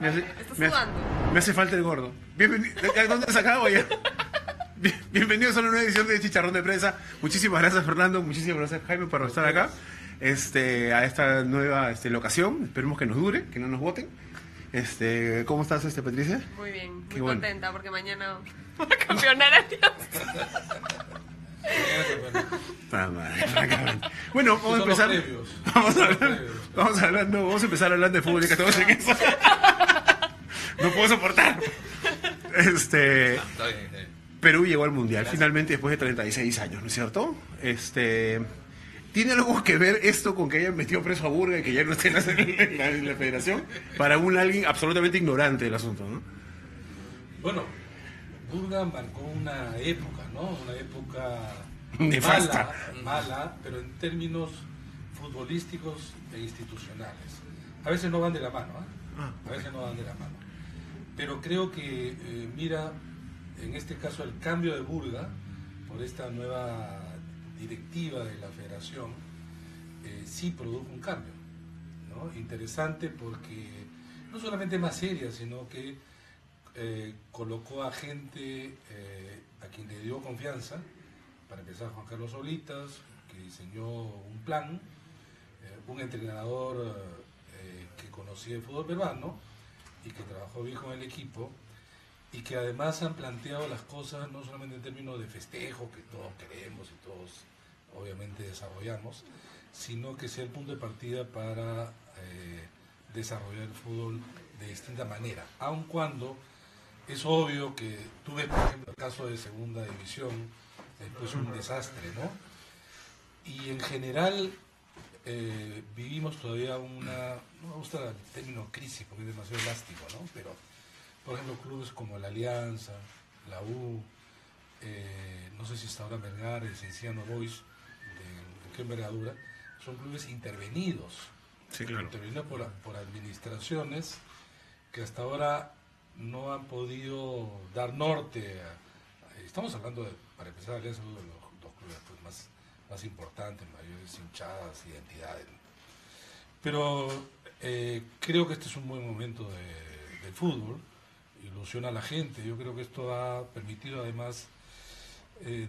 Estás sudando. Me hace falta el gordo. Bienvenido. ¿Dónde has sacado ya? Bienvenidos a una nueva edición de Chicharrón de Prensa. Muchísimas gracias, Fernando. Muchísimas gracias, Jaime, por estar acá. A esta nueva locación. Esperemos que nos dure, que no nos voten. ¿Cómo estás, Patricia? Muy bien, muy Qué bueno. contenta porque mañana va a campeonar a Dios. Bueno, vamos a empezar. Vamos a empezar hablando de fútbol, ya que estamos en eso. No puedo soportar. Perú llegó al Mundial, finalmente después de 36 años, ¿no es cierto? ¿Tiene algo que ver esto con que hayan metido preso a Burga y que ya no esté en la federación? Para alguien absolutamente ignorante del asunto, ¿no? Bueno, Burga marcó una época, ¿no? Una época nefasta, mala, pero en términos futbolísticos e institucionales. A veces no van de la mano, ¿eh? A veces no van de la mano. Pero creo que, mira, en este caso el cambio de Burga por esta nueva directiva de la federación sí produjo un cambio, ¿no? Interesante porque no solamente más seria, sino que colocó a gente a quien le dio confianza. Para empezar, Juan Carlos Solitas, que diseñó un plan, un entrenador que conocía el fútbol peruano y que trabajó bien con el equipo, y que además han planteado las cosas no solamente en términos de festejo, que todos queremos y todos obviamente desarrollamos, sino que sea el punto de partida para desarrollar el fútbol de distinta manera, aun cuando es obvio que tú ves, por ejemplo, el caso de Segunda División, después un desastre, ¿no? Y en general vivimos todavía una, no me gusta el término crisis porque es demasiado elástico, ¿no? Pero, por ejemplo, clubes como la Alianza, la U, no sé si está ahora Melgar, el Cienciano Boys, de qué envergadura, son clubes intervenidos. Sí, claro. Intervenidos por administraciones que hasta ahora no han podido dar norte estamos hablando de, para empezar, Alianza, uno de los dos clubes pues, más importantes, mayores hinchadas, identidades, ¿no? Pero creo que este es un buen momento del fútbol, ilusiona a la gente. Yo creo que esto ha permitido además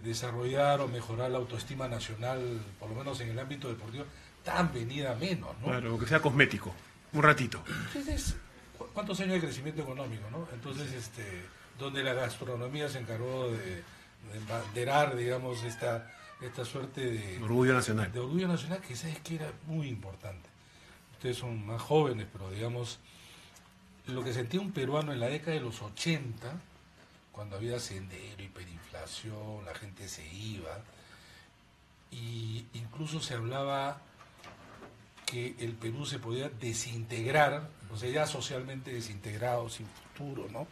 desarrollar o mejorar la autoestima nacional, por lo menos en el ámbito deportivo, tan venida menos, ¿no? Claro, aunque sea cosmético, un ratito. Entonces, ¿cuántos años de crecimiento económico, no? Entonces, donde la gastronomía se encargó de banderar, digamos, esta suerte de orgullo nacional. De orgullo nacional, que sabes que era muy importante. Ustedes son más jóvenes, pero digamos, lo que sentía un peruano en la década de los 80, cuando había sendero, hiperinflación, la gente se iba, y incluso se hablaba que el Perú se podía desintegrar, o sea, ya socialmente desintegrado, sin futuro, ¿no?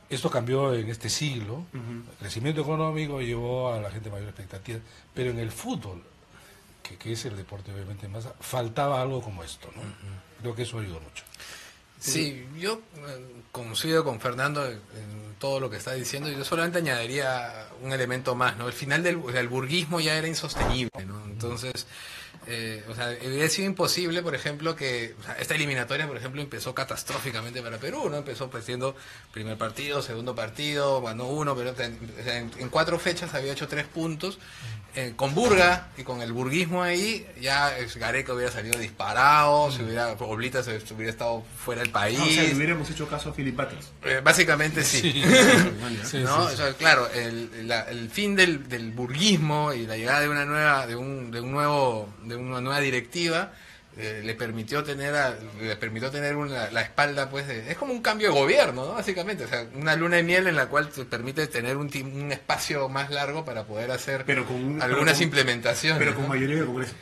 Esto cambió en este siglo. El crecimiento económico llevó a la gente mayor expectativa, pero en el fútbol, que es el deporte obviamente más, faltaba algo como esto, ¿no? Creo que eso ayudó mucho. Sí, yo coincido con Fernando en todo lo que está diciendo. Yo solamente añadiría un elemento más, ¿no? El final del burguismo ya era insostenible, ¿no? Entonces, hubiera sido imposible, por ejemplo, que esta eliminatoria, por ejemplo, empezó catastróficamente para Perú, ¿no? Empezó siendo primer partido, segundo partido, ganó uno, pero en 4 fechas había hecho 3 puntos. Con Burga y con el burguismo ahí, ya Gareca hubiera salido disparado, Oblitas hubiera estado fuera del país. O sea, le hubiéramos hecho caso a Filipatis. Básicamente sí. ¿No? O sea, claro, el fin del burguismo y la llegada de una nueva directiva le permitió tener la espalda, pues, es como un cambio de gobierno, ¿no? Básicamente, o sea, una luna de miel en la cual te permite tener un espacio más largo para poder hacer algunas implementaciones. Pero con mayoría de Congreso.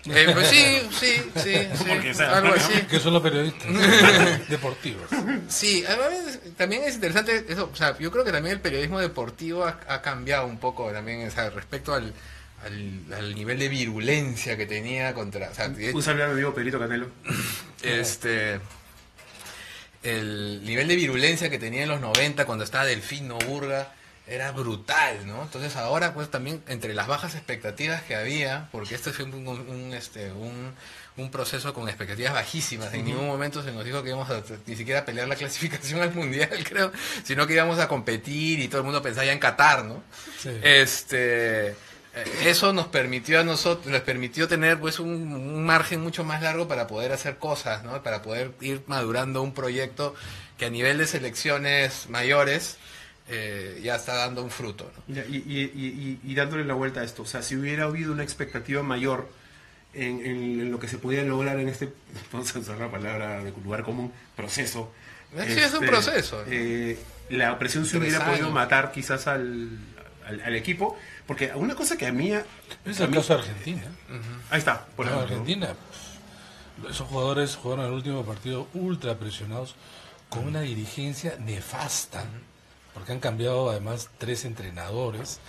Pues sí, algo así. Que son los periodistas deportivos. Sí, además, también es interesante eso, o sea, yo creo que también el periodismo deportivo ha cambiado un poco también, o sea, respecto al nivel de virulencia que tenía contra... O sea, un saludo a mi amigo Pedrito Canelo. El nivel de virulencia que tenía en los 90 cuando estaba Delfino Burga, era brutal, ¿no? Entonces ahora pues también entre las bajas expectativas que había, porque este fue un proceso con expectativas bajísimas, en ningún momento se nos dijo que íbamos a ni siquiera pelear la clasificación al mundial, creo, sino que íbamos a competir y todo el mundo pensaba ya en Qatar, ¿no? Sí. Eso nos permitió a nosotros, les permitió tener pues un margen mucho más largo para poder hacer cosas, ¿no? Para poder ir madurando un proyecto que a nivel de selecciones mayores ya está dando un fruto, ¿no? Y dándole la vuelta a esto, o sea, si hubiera habido una expectativa mayor en lo que se podía lograr en este, vamos a usar la palabra de lugar común, proceso. Sí, es un proceso. La presión se hubiera podido matar quizás al equipo, porque una cosa que a mí... Es el caso de Argentina. Ahí está, por ejemplo. Argentina, esos jugadores jugaron el último partido ultra presionados con una dirigencia nefasta, porque han cambiado además 3 entrenadores.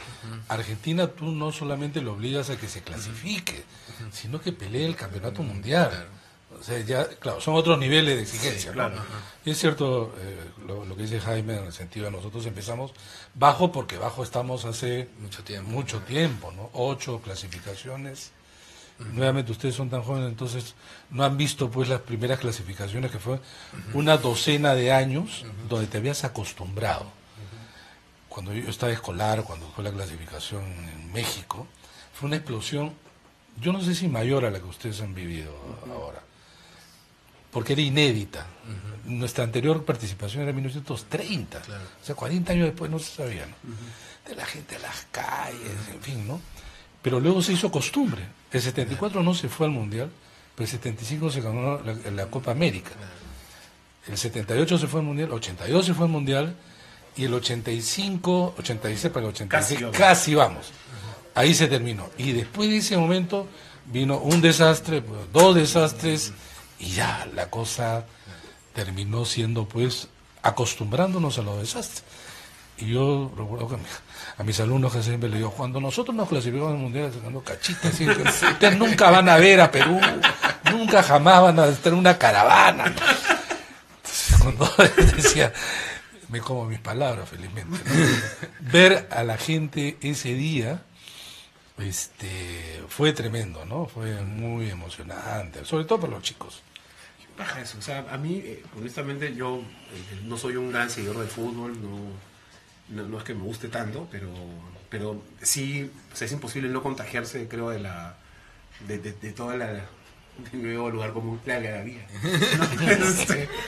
Argentina, tú no solamente lo obligas a que se clasifique, sino que pelee el campeonato mundial. O sea, ya, claro, son otros niveles de exigencia, claro. ¿no? Y es cierto lo que dice Jaime, en el sentido de nosotros empezamos bajo, porque bajo estamos hace mucho tiempo, ¿no? 8 clasificaciones. Nuevamente ustedes son tan jóvenes, entonces no han visto pues las primeras clasificaciones, que fue una docena de años donde te habías acostumbrado. Cuando yo estaba escolar, cuando fue la clasificación en México, fue una explosión, yo no sé si mayor a la que ustedes han vivido ahora, porque era inédita. Nuestra anterior participación era en 1930, Claro. o sea, 40 años después no se sabía, ¿no? De la gente a las calles, en fin, ¿no? Pero luego se hizo costumbre. El 74 no se fue al Mundial, pero el 75 se ganó la Copa América. El 78 se fue al Mundial, el 82 se fue al Mundial, y el 85, 86 para el 86, casi vamos. Ahí se terminó. Y después de ese momento vino un desastre, 2 desastres, y ya la cosa terminó siendo pues acostumbrándonos a los desastres. Y yo recuerdo que a mis alumnos que siempre les digo, cuando nosotros nos clasificamos al Mundial sacando cachitas, ¿sí? Ustedes nunca van a ver a Perú, nunca jamás van a estar en una caravana. Entonces, cuando decía, me como mis palabras felizmente, ¿no? Ver a la gente ese día fue tremendo, ¿no? Fue muy emocionante, sobre todo para los chicos. Baja eso, o sea, a mí, honestamente, yo no soy un gran seguidor del fútbol, no es que me guste tanto, pero sí, o sea, es imposible no contagiarse, creo, de toda del nuevo lugar común, la algarabía,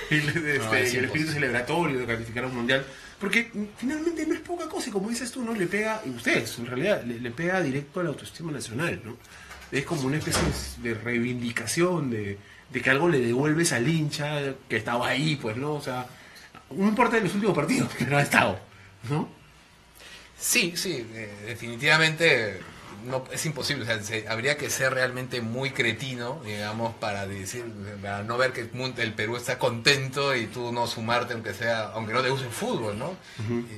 y el espíritu celebratorio de calificar a un mundial, porque finalmente no es poca cosa, y como dices tú, ¿no? Le pega, y ustedes, en realidad, le pega directo a la autoestima nacional, ¿no? Es como una especie de reivindicación, de que algo le devuelves al hincha que estaba ahí, pues, ¿no? O sea, no importa de los últimos partidos, que no ha estado, ¿no? Sí, definitivamente no es imposible, o sea, habría que ser realmente muy cretino, digamos, para no ver que el Perú está contento y tú no sumarte, aunque no te guste el fútbol, ¿no?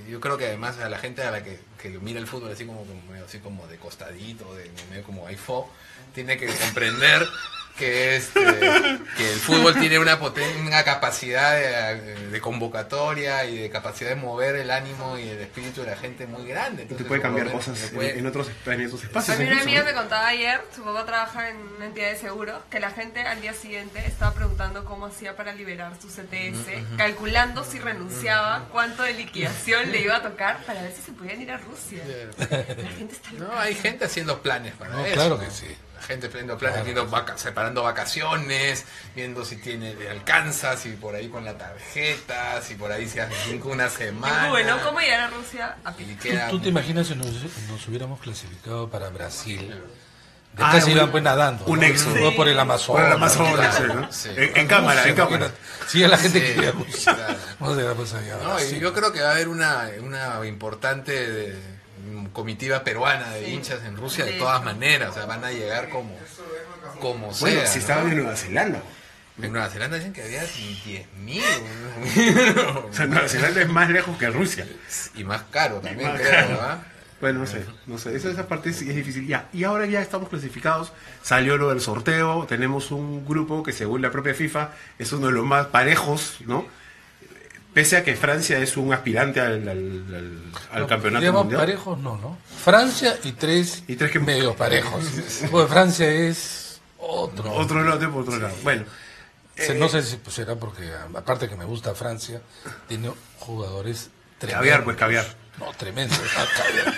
Y yo creo que además a la gente a la que mira el fútbol así como de costadito, medio como aifó, tiene que comprender que el fútbol tiene una capacidad de convocatoria y de capacidad de mover el ánimo y el espíritu de la gente muy grande. Entonces, te puede cambiar cosas en otros espacios. A mí una incluso, amiga ¿no? me contaba ayer, su papá trabaja en una entidad de seguro, que la gente al día siguiente estaba preguntando cómo hacía para liberar su CTS, calculando si renunciaba, cuánto de liquidación le iba a tocar para ver si se podían ir a Rusia. La gente está loca. No, hay gente haciendo planes para eso. Claro que sí. La gente haciendo planes, separando vacaciones, viendo si le alcanza, si por ahí con la tarjeta, si por ahí se hace una semana. Bueno, ¿cómo llegar a Rusia a pie? ¿Tú te imaginas si nos hubiéramos clasificado para Brasil? Después se iban pues nadando. Un éxodo. ¿no? Por el Amazonas. Por el Amazonas, Claro. ¿no? Sí. En cámara. Sí, a la gente Sí, que quería Rusia. claro. Vamos a llegar pues allá. No, y yo creo que va a haber una importante comitiva peruana de hinchas en Rusia de todas maneras, o sea, van a llegar como Bueno, sea. si ¿no? estaban en Nueva Zelanda. En Nueva Zelanda dicen que había 10.000 O sea, Nueva Zelanda es más lejos que Rusia. y más caro también, Más creo, caro. ¿verdad? Bueno, no sé. Esa parte sí es difícil. Ya. Y ahora ya estamos clasificados. Salió lo del sorteo. Tenemos un grupo que según la propia FIFA es uno de los más parejos, ¿no? Pese a que Francia es un aspirante al campeonato digamos, mundial. parejos no. Francia y tres que medio parejos. Porque Francia es otro. Otro lado por otro lado. Bueno. No sé si será porque, aparte que me gusta Francia, tiene jugadores tremendos. Caviar, pues caviar. No, tremendo. Caviar.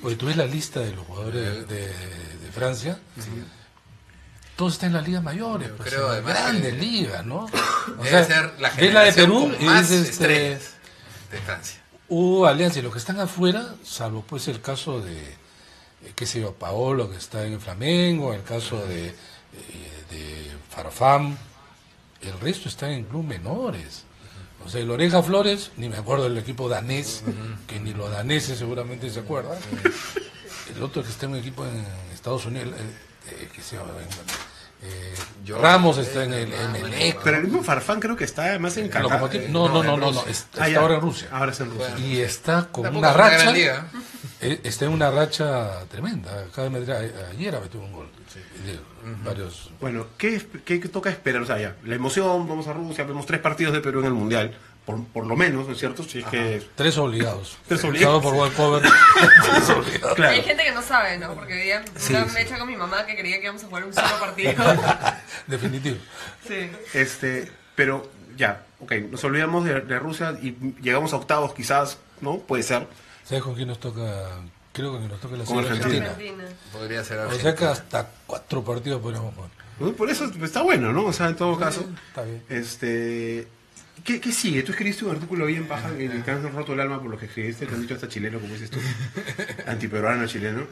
Oye, tú ves la lista de los jugadores de Francia. Sí. Todos están en las ligas mayores, pues, creo, en las grandes ligas, ¿no? O debe sea, ser la ves la de Perú generación y con más dices, estrellas de Francia. Hubo alianza y los que están afuera, salvo pues el caso de, qué sé yo, Paolo, que está en el Flamengo, el caso de Farfán, el resto están en clubes menores. O sea, el Oreja Flores, ni me acuerdo del equipo danés, que ni los daneses seguramente se acuerdan. El otro que está en un equipo en Estados Unidos, que se llama, Ramos está en el Emelec. Pero el mismo Farfán creo que está más en Qatar. No, está ahora en Rusia. Ahora está en Rusia. Y está con Tampoco una es una racha. gran liga. Está en una racha tremenda. Ayer ha metido un gol. Varios. Bueno, ¿qué toca esperar? O sea, ya, la emoción, vamos a Rusia, vemos 3 partidos de Perú en el Mundial. Por lo menos, ¿no es cierto? Si es que... 3 obligados. 3 obligados. Por Walcover. 3 obligados. Claro. Hay gente que no sabe, ¿no? Porque había una mecha con mi mamá que creía que íbamos a jugar un solo partido. Definitivo. Sí. Pero ya, ok, nos olvidamos de Rusia y llegamos a octavos quizás, ¿no? Puede ser. ¿Sabes con quién nos toca? Creo que nos toca la Con selección Argentina. Podría ser O Argentina. sea que hasta 4 partidos podríamos jugar. ¿No? Por eso está bueno, ¿no? O sea, en todo caso. Está bien. ¿Qué sigue? Tú escribiste un artículo bien paja en el que te han roto el alma por lo que escribiste, te han dicho hasta chileno, como dices tú, antiperuano chileno.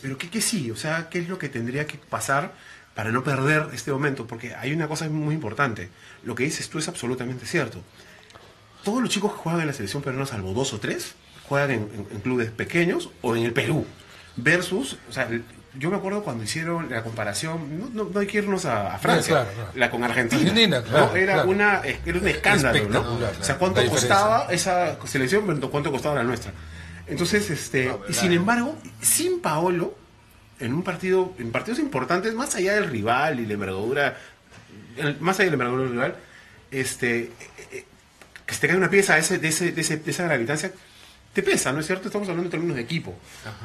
Pero ¿qué sigue? O sea, ¿qué es lo que tendría que pasar para no perder este momento? Porque hay una cosa muy importante. Lo que dices tú es absolutamente cierto. Todos los chicos que juegan en la selección peruana, salvo 2 o 3, juegan en clubes pequeños o en el Perú. Versus, o sea, yo me acuerdo cuando hicieron la comparación, no hay que irnos a Francia, claro. la con Argentina. Argentina, claro, ¿no? Era un escándalo, ¿no? Espectacular, O sea, ¿cuánto la costaba esa selección, pero cuánto costaba la nuestra? Entonces, y sin embargo, sin Paolo, en partidos importantes, más allá del rival y la envergadura, más allá de la envergadura del rival, que se te cae una pieza de esa gravitancia, te pesa, ¿no es cierto? Estamos hablando en términos de equipo,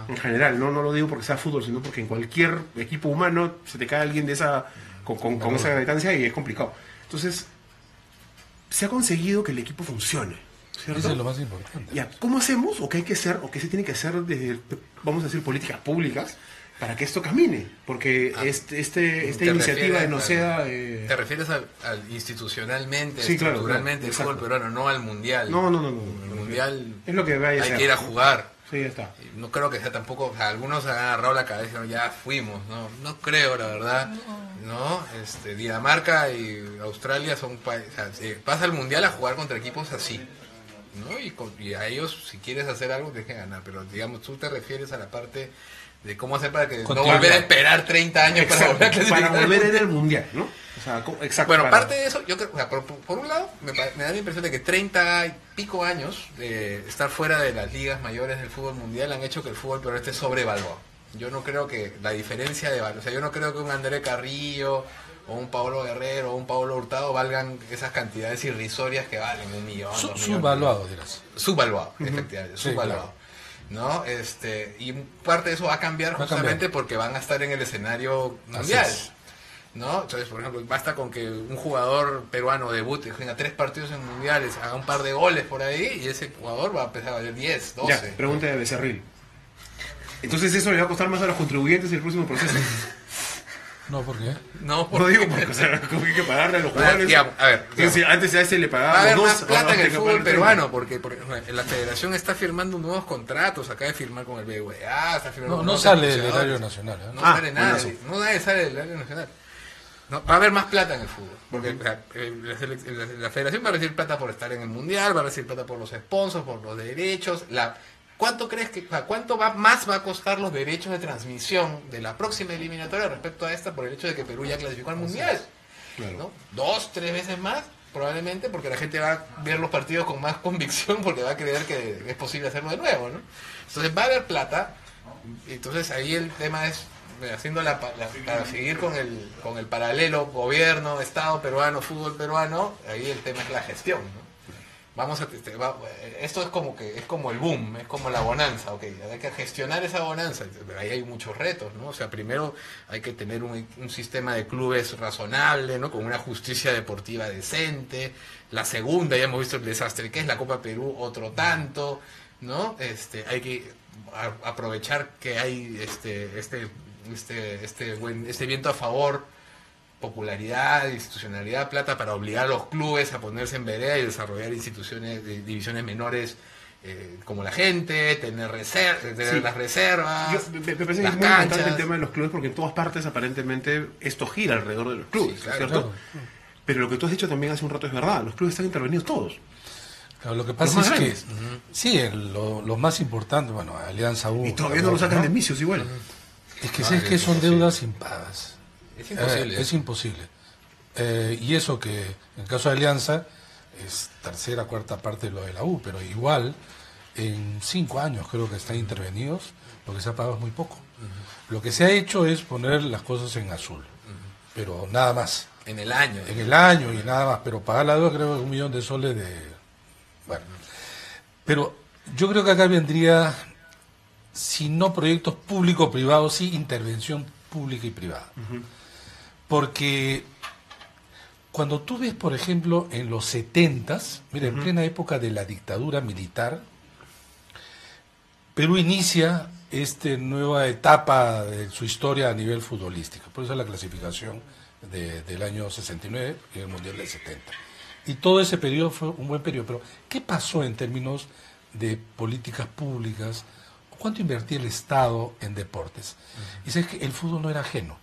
en general, no lo digo porque sea fútbol, sino porque en cualquier equipo humano se te cae alguien de esa con esa gravitancia y es complicado. Entonces, se ha conseguido que el equipo funcione, ¿cierto? Eso es lo más importante. Ya, ¿cómo hacemos? ¿O qué hay que hacer? ¿O qué se tiene que hacer desde, vamos a decir, políticas públicas para que esto camine? Porque esta iniciativa de Noceda... ¿Te refieres al institucionalmente, Sí, claro, estructuralmente, el claro, fútbol peruano, no al mundial? No. El mundial Es lo que vaya a hay ser. que ir a jugar. Sí, ya está. No creo que sea tampoco, o sea, algunos se han agarrado la cabeza, ¿no? Ya fuimos, no creo, la verdad, ¿no? Dinamarca y Australia son países, o sea, pasa el mundial a jugar contra equipos así, ¿no? Y a ellos, si quieres hacer algo, tienes que ganar, pero digamos, tú te refieres a la parte de cómo hacer para que no volver a esperar 30 años para volver a clasificar. Para volver a ir al mundial, ¿no? O sea, exacto. Bueno, parte de eso, yo creo, o sea, por un lado, me da la impresión de que 30 y pico años de estar fuera de las ligas mayores del fútbol mundial han hecho que el fútbol peruano esté sobrevaluado. Yo no creo que la diferencia de valor, o sea, yo no creo que un André Carrillo o un Pablo Guerrero o un Pablo Hurtado valgan esas cantidades irrisorias que valen 1 millón. 2 millones. Subvaluado, dirás. Subvaluado, efectivamente, Sí, subvaluado. claro. ¿No? Y parte de eso va a cambiar justamente porque van a estar en el escenario mundial. ¿No? Entonces, por ejemplo, basta con que un jugador peruano debute, tenga 3 partidos en mundiales, haga un par de goles por ahí y ese jugador va a empezar a valer 10, 12. Ya, pregunta de Becerril. Entonces eso le va a costar más a los contribuyentes el próximo proceso. No, ¿por qué? No, No digo porque, o sea, como que hay que pagarle a los jugadores. digamos, a ver, Es decir, antes a ese le va a pagábamos haber 2. más plata en ahora el hay que fútbol pagarle 30. peruano porque la federación está firmando nuevos contratos, acaba de firmar con el BBVA, está firmando No nuevos sale del patrocinadores. erario nacional. ¿eh? No Ah, sale nada, buenazo. nadie sale del área nacional. No, va a haber más plata en el fútbol. Porque o sea, la federación va a recibir plata por estar en el mundial, va a recibir plata por los sponsors, por los derechos. ¿Cuánto crees que, o sea, cuánto más va a costar los derechos de transmisión de la próxima eliminatoria respecto a esta por el hecho de que Perú ya clasificó al mundial? Claro. ¿No? 2, 3 veces más, probablemente, porque la gente va a ver los partidos con más convicción porque va a creer que es posible hacerlo de nuevo, ¿no? Entonces va a haber plata. Entonces ahí el tema es haciendo para seguir con el paralelo gobierno, estado peruano, fútbol peruano, ahí el tema es la gestión, ¿no? esto es como el boom, es como la bonanza, okay, hay que gestionar esa bonanza, pero ahí hay muchos retos, ¿no? O sea, primero hay que tener un sistema de clubes razonable, ¿no? Con una justicia deportiva decente. La segunda, ya hemos visto el desastre que es la Copa Perú, otro tanto, ¿no? Hay que aprovechar que hay este viento a favor, popularidad, institucionalidad, plata, para obligar a los clubes a ponerse en vereda y desarrollar instituciones de divisiones menores, como la gente, tener las reservas. Me parece que es muy importante el tema de los clubes, porque en todas partes aparentemente esto gira alrededor de los clubes, sí, claro, ¿cierto? Claro. Pero lo que tú has dicho también hace un rato es verdad, los clubes están intervenidos todos. Claro, lo que pasa es que sí, lo más importante, bueno, Alianza U. Y todavía no lo sacan de misios igual. Es que sabes que son deudas impagas. Es imposible. Es imposible. Y eso que en el caso de Alianza es tercera, cuarta parte de lo de la U, pero igual en 5 años creo que están intervenidos, lo que se ha pagado es muy poco. Lo que se ha hecho es poner las cosas en azul, pero nada más. En el año. En el año y nada más, pero pagar la deuda creo que $1 millón de... Bueno, pero yo creo que acá vendría, si no proyectos público-privados, sí intervención pública y privada. Porque cuando tú ves, por ejemplo, en los 70s, mira, en plena época de la dictadura militar, Perú inicia esta nueva etapa de su historia a nivel futbolístico. Por eso la clasificación del año 69 y el Mundial del 70. Y todo ese periodo fue un buen periodo. Pero, ¿qué pasó en términos de políticas públicas? ¿Cuánto invertía el Estado en deportes? Y sabes que el fútbol no era ajeno.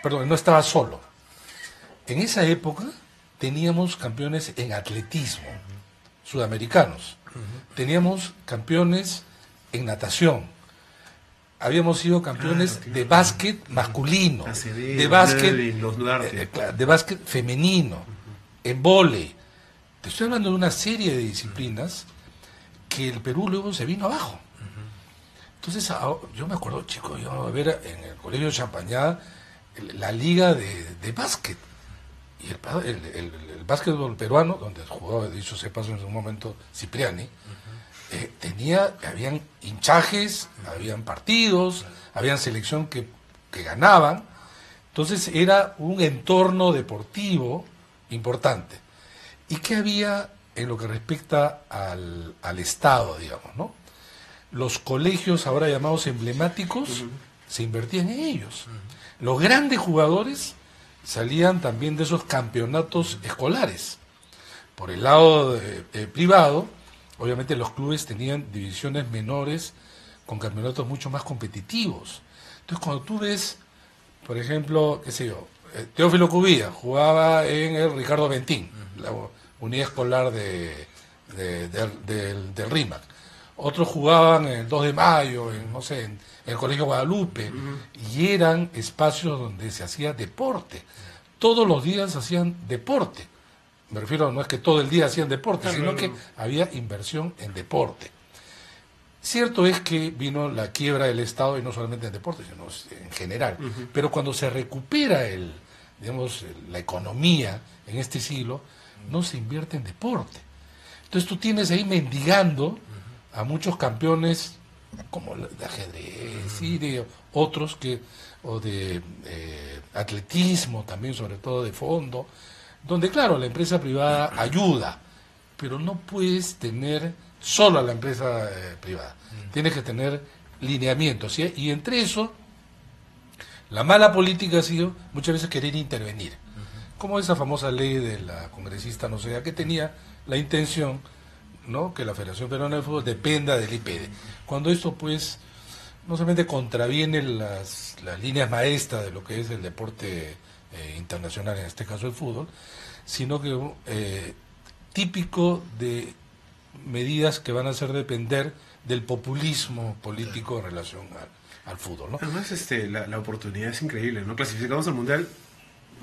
No estaba solo. En esa época teníamos campeones en atletismo, sudamericanos. Teníamos campeones en natación. Habíamos sido campeones de básquet masculino, de básquet femenino, en vóley. Te estoy hablando de una serie de disciplinas que el Perú luego se vino abajo. Entonces, yo me acuerdo, chico, yo a ver en el colegio de Champañá la liga de básquet. Y el básquetbol peruano, donde jugaba, dicho se pasó en su momento, Cipriani, habían hinchajes, habían partidos, habían selección que ganaban. Entonces era un entorno deportivo importante. ¿Y qué había en lo que respecta al Estado, digamos, ¿no? Los colegios ahora llamados emblemáticos se invertían en ellos. Los grandes jugadores salían también de esos campeonatos escolares. Por el lado privado, obviamente los clubes tenían divisiones menores con campeonatos mucho más competitivos. Entonces cuando tú ves, por ejemplo, qué sé yo, Teófilo Cubilla jugaba en el Ricardo Bentín, la unidad escolar del RIMAC. Otros jugaban en el 2 de Mayo, en el Colegio Guadalupe, y eran espacios donde se hacía deporte. Todos los días hacían deporte. Me refiero, no es que todo el día hacían deporte, sino que había inversión en deporte. Cierto es que vino la quiebra del Estado, y no solamente en deporte, sino en general. Pero cuando se recupera la economía en este siglo, no se invierte en deporte. Entonces tú tienes ahí mendigando a muchos campeones como de ajedrez y de otros o de atletismo también, sobre todo de fondo, donde claro, la empresa privada ayuda, pero no puedes tener solo a la empresa privada, tienes que tener lineamientos, ¿sí? Y entre eso la mala política ha sido muchas veces querer intervenir, como esa famosa ley de la congresista no sé, que tenía la intención, ¿no?, que la Federación Peruana de Fútbol dependa del IPD, cuando esto pues no solamente contraviene las líneas maestras de lo que es el deporte internacional, en este caso el fútbol, sino que típico de medidas que van a hacer depender del populismo político en relación al fútbol, ¿no? Además, la oportunidad es increíble, ¿no? Clasificamos al Mundial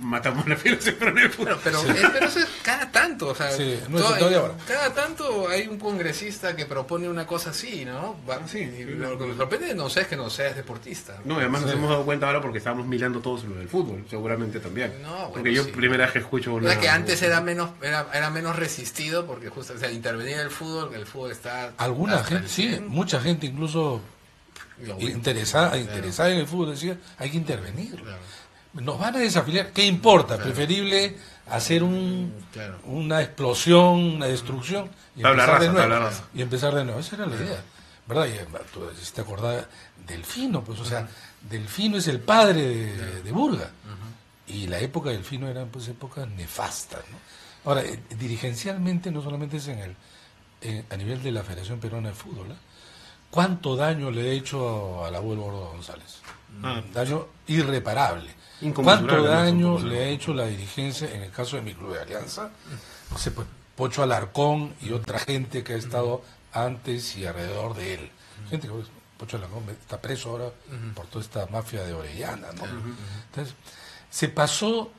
matamos la fiera siempre en el fútbol. Pero eso es cada tanto, o sea, Sí, no es todavía ahora. cada tanto hay un congresista que propone una cosa así, ¿no? Sí. Y lo que me sorprende no sé es que no seas deportista. No, y además nos Sí. hemos dado cuenta ahora porque estábamos mirando todos lo del fútbol, seguramente también. No, bueno, porque yo sí. primera vez que escucho O una... sea, que antes era menos resistido porque justo, o sea, intervenir en el fútbol está... Alguna hasta gente, el sí, 100. mucha gente incluso Lo- interesada en el fútbol decía, hay que intervenir. Nos van a desafiliar, ¿qué importa? Preferible hacer Claro. una explosión, una destrucción y Tabla empezar de rasa, nuevo. tabla rasa. Y empezar de nuevo. Esa era la idea. ¿Verdad? Y tú te acordás Delfino, pues, o sea, Delfino es el padre de Burga. Y la época de Delfino eran pues épocas nefastas, ¿no? Ahora, dirigencialmente no solamente es a nivel de la Federación Peruana de Fútbol, ¿eh? ¿Cuánto daño le ha hecho a la U el Gordo González? Daño irreparable. Inconmensurable, ¿Cuánto ¿no? daño Inconmensurable. le ha hecho la dirigencia en el caso de mi club de Alianza? No sé, pues Pocho Alarcón y otra gente que ha estado antes y alrededor de él. Gente que pues, Pocho Alarcón está preso ahora por toda esta mafia de Orellana, ¿no? Entonces, se pasó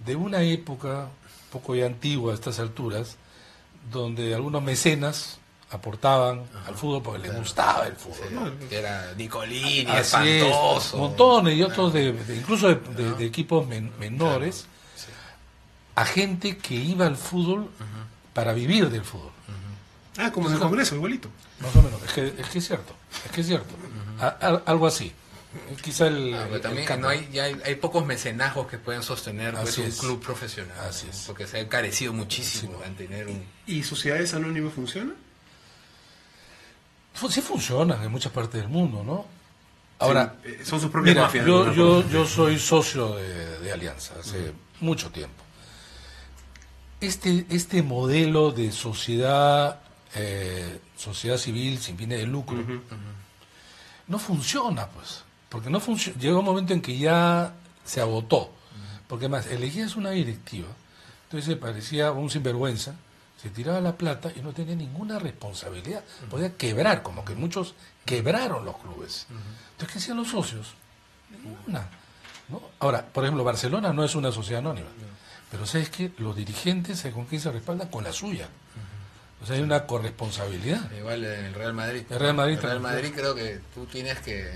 de una época un poco ya antigua a estas alturas, donde algunos mecenas aportaban al fútbol porque les gustaba el fútbol, ¿no? Que era Nicolini, Así espantoso. montones y otros incluso de equipos menores, a gente que iba al fútbol para vivir del fútbol. Ah, como en el Congreso, igualito. Más o menos, es que es cierto. Algo así. Quizá Pero también cambio. hay pocos mecenazgos que pueden sostener pues, Así un es. club profesional. Así ¿no? es. Porque se ha encarecido muchísimo mantener un... ¿Y sociedades anónimas funcionan? Sí funcionan en muchas partes del mundo, ¿no? Ahora, Sí, son sus propias mira, mafias. yo soy socio de Alianza hace mucho tiempo. Este modelo de sociedad civil sin fines de lucro no funciona, pues, porque no funciona. Llega un momento en que ya se agotó, porque más elegías una directiva, entonces se parecía un sinvergüenza, se tiraba la plata y no tenía ninguna responsabilidad, podía quebrar, como que muchos quebraron los clubes. Entonces, ¿qué hacían los socios? Ninguna, ¿no? Ahora, por ejemplo, Barcelona no es una sociedad anónima, pero ¿sabes qué? Los dirigentes, ¿con quién se respaldan? Con la suya. O sea, hay una corresponsabilidad. Igual en el Real Madrid. El Real Madrid El Real también. Madrid creo que tú tienes que...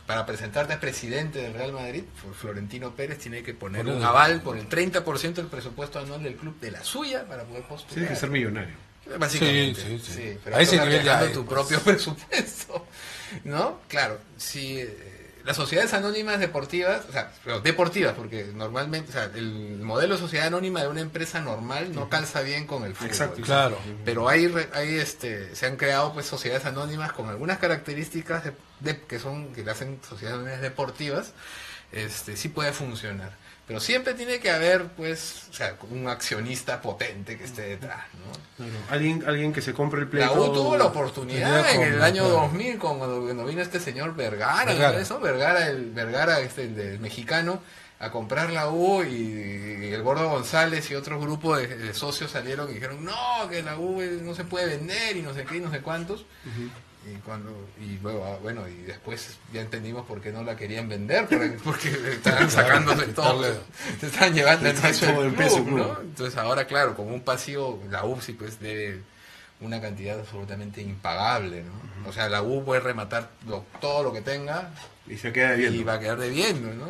Para presentarte a presidente del Real Madrid, Florentino Pérez tiene que poner un aval por el 30% del presupuesto anual del club de la suya para poder postular. Tienes que ser millonario. Básicamente, Sí. pero A ese toca nivel ya dejando hay, tu pues. propio presupuesto, ¿no? Claro, si las sociedades anónimas deportivas, o sea, pero deportivas, porque normalmente, o sea, el modelo de sociedad anónima de una empresa normal no calza bien con el fútbol. Exacto. Claro. Pero se han creado pues sociedades anónimas con algunas características que le hacen sociedades anónimas deportivas, sí puede funcionar. Pero siempre tiene que haber, pues, o sea, un accionista potente que esté detrás, ¿no? Claro. Alguien que se compre el La pleito. U tuvo la oportunidad en el año claro. 2000 cuando vino este señor Vergara, Vergara. ¿no? Eso, Vergara, el del mexicano, a comprar la U y el Gordo González y otro grupo de socios salieron y dijeron, no, que la U no se puede vender y no sé qué y no sé cuántos. Y luego, bueno, y después ya entendimos por qué no la querían vender, porque estaban sacándose todo, se estaban llevando el peso todo del el peso, club, ¿no? club. Entonces ahora, claro, como un pasivo, la U sí pues debe una cantidad absolutamente impagable, ¿no? O sea, la U puede rematar todo lo que tenga Y se queda viendo. y va a quedar debiendo, ¿no?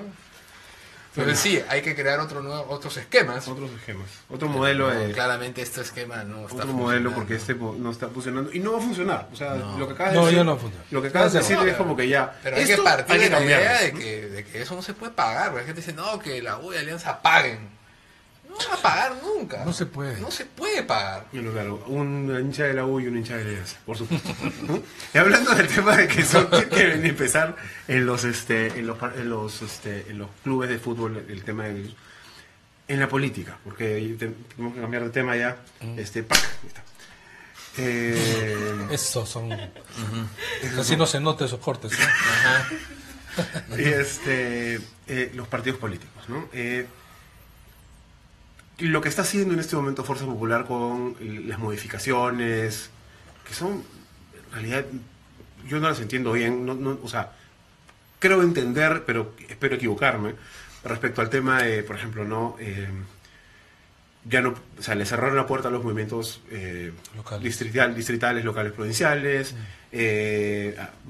Entonces sí, hay que crear otros esquemas. Otros esquemas. Otro modelo No, de... claramente este esquema no está Otro modelo funcionando. porque no está funcionando y no va a funcionar. O sea, No. lo que acabas de No, decir, ya no funciona. lo que acabas de decir No, es como que ya. Pero hay que esto partir hay que de la cambiarlo. idea de que eso no se puede pagar. Porque la gente dice, no, que la U y Alianza paguen. No van a pagar nunca. No se puede. No se puede pagar. Bueno, claro, un hincha de la U y un hincha de la Alianza, por supuesto. ¿No? Y hablando del tema de que quieren empezar en los clubes de fútbol, el tema de en la política, porque tenemos que cambiar de tema ya. ¡Pac! Ahí está. Esos son... Casi no se nota esos cortes, ¿no? Ajá. Y los partidos políticos, ¿no? Lo que está haciendo en este momento Fuerza Popular con las modificaciones, que son, en realidad, yo no las entiendo bien, o sea, creo entender, pero espero equivocarme, respecto al tema de, por ejemplo, no ya no, o sea, le cerraron la puerta a los movimientos distritales, locales, provinciales,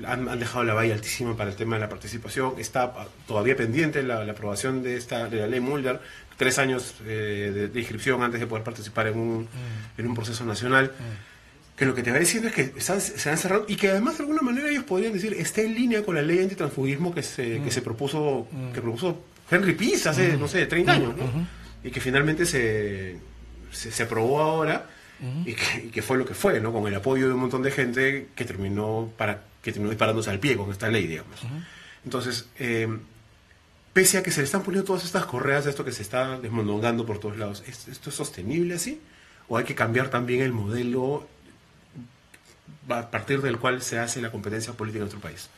han dejado la valla altísima para el tema de la participación, está todavía pendiente la aprobación de la ley Mulder, 3 años de inscripción antes de poder participar en un proceso nacional. Que lo que te va diciendo es que se han cerrado y que además de alguna manera ellos podrían decir está en línea con la ley antitransfugismo que se propuso Henry Pease hace, no sé, 30 años, ¿no? Y que finalmente se aprobó ahora y que fue lo que fue, ¿no? Con el apoyo de un montón de gente que terminó disparándose al pie con esta ley, digamos. Entonces, pese a que se le están poniendo todas estas correas de esto que se está desmondongando por todos lados, ¿esto es sostenible así? ¿O hay que cambiar también el modelo a partir del cual se hace la competencia política en nuestro país?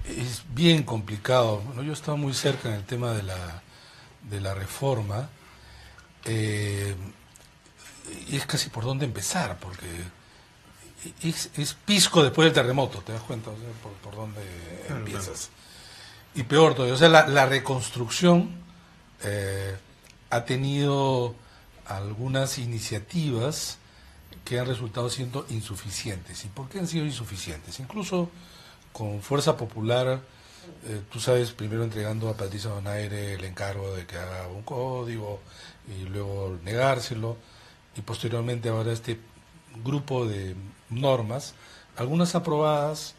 Es bien complicado. Bueno, yo estaba muy cerca en el tema de la reforma y es casi por dónde empezar, porque es pisco después del terremoto, ¿te das cuenta? O sea, por dónde empiezas. Y peor todavía, o sea, la reconstrucción ha tenido algunas iniciativas que han resultado siendo insuficientes. ¿Y por qué han sido insuficientes? Incluso con Fuerza Popular, tú sabes, primero entregando a Patricia Donaire el encargo de que haga un código y luego negárselo, y posteriormente ahora este grupo de normas, algunas aprobadas,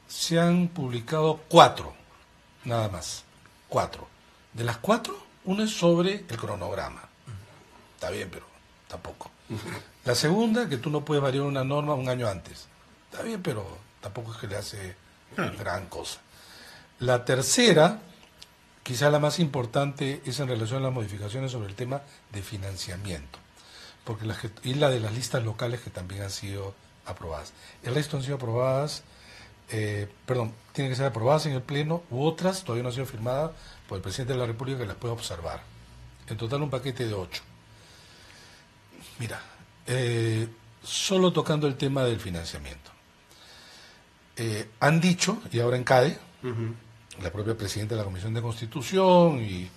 se han publicado 4, nada más, 4. De las 4, una es sobre el cronograma. Está bien, pero tampoco. La segunda, que tú no puedes variar una norma un año antes. Está bien, pero tampoco es que le hace gran cosa. La tercera, quizá la más importante, es en relación a las modificaciones sobre el tema de financiamiento, porque y la de las listas locales que también han sido aprobadas. El resto han sido aprobadas, tienen que ser aprobadas en el Pleno, u otras todavía no han sido firmadas por el Presidente de la República que las pueda observar. En total un paquete de 8. Mira, solo tocando el tema del financiamiento. Han dicho, y ahora en CADE, la propia Presidenta de la Comisión de Constitución, y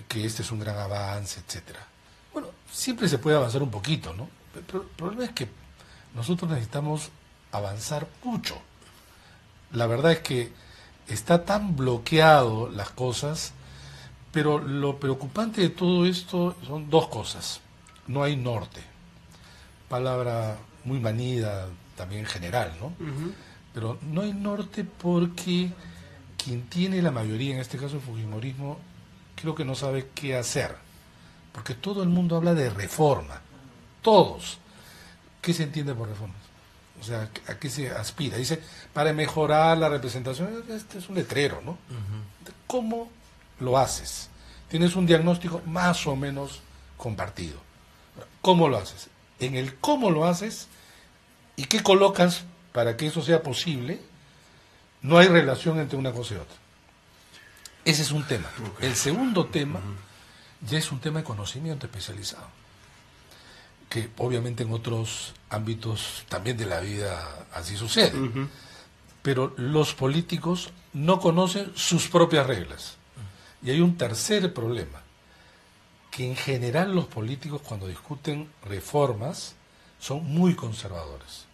que este es un gran avance, etcétera. Bueno, siempre se puede avanzar un poquito, ¿no? Pero el problema es que nosotros necesitamos avanzar mucho. La verdad es que está tan bloqueado las cosas, pero lo preocupante de todo esto son 2 cosas. No hay norte, palabra muy manida también en general, ¿no? Pero no hay norte porque quien tiene la mayoría, en este caso el fujimorismo, creo que no sabe qué hacer, porque todo el mundo habla de reforma, todos. ¿Qué se entiende por reforma? O sea, ¿a qué se aspira? Dice, para mejorar la representación, este es un letrero, ¿no? ¿Cómo lo haces? Tienes un diagnóstico más o menos compartido. ¿Cómo lo haces? En el cómo lo haces y qué colocas para que eso sea posible, no hay relación entre una cosa y otra. Ese es un tema. El segundo tema ya es un tema de conocimiento especializado, que obviamente en otros ámbitos también de la vida así sucede. Pero los políticos no conocen sus propias reglas. Y hay un tercer problema, que en general los políticos cuando discuten reformas son muy conservadores,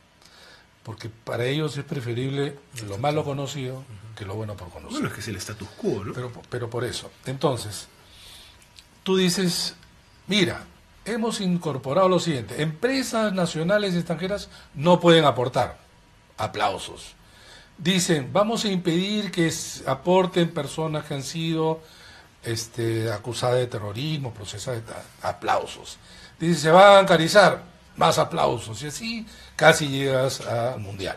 porque para ellos es preferible lo malo conocido que lo bueno por conocer. Bueno, es que es el status quo, ¿no? Pero por eso. Entonces, tú dices, mira, hemos incorporado lo siguiente, empresas nacionales y extranjeras no pueden aportar. Aplausos. Dicen, vamos a impedir que aporten personas que han sido acusadas de terrorismo, procesadas de aplausos. Dice, se va a bancarizar, más aplausos. Y así casi llegas al mundial.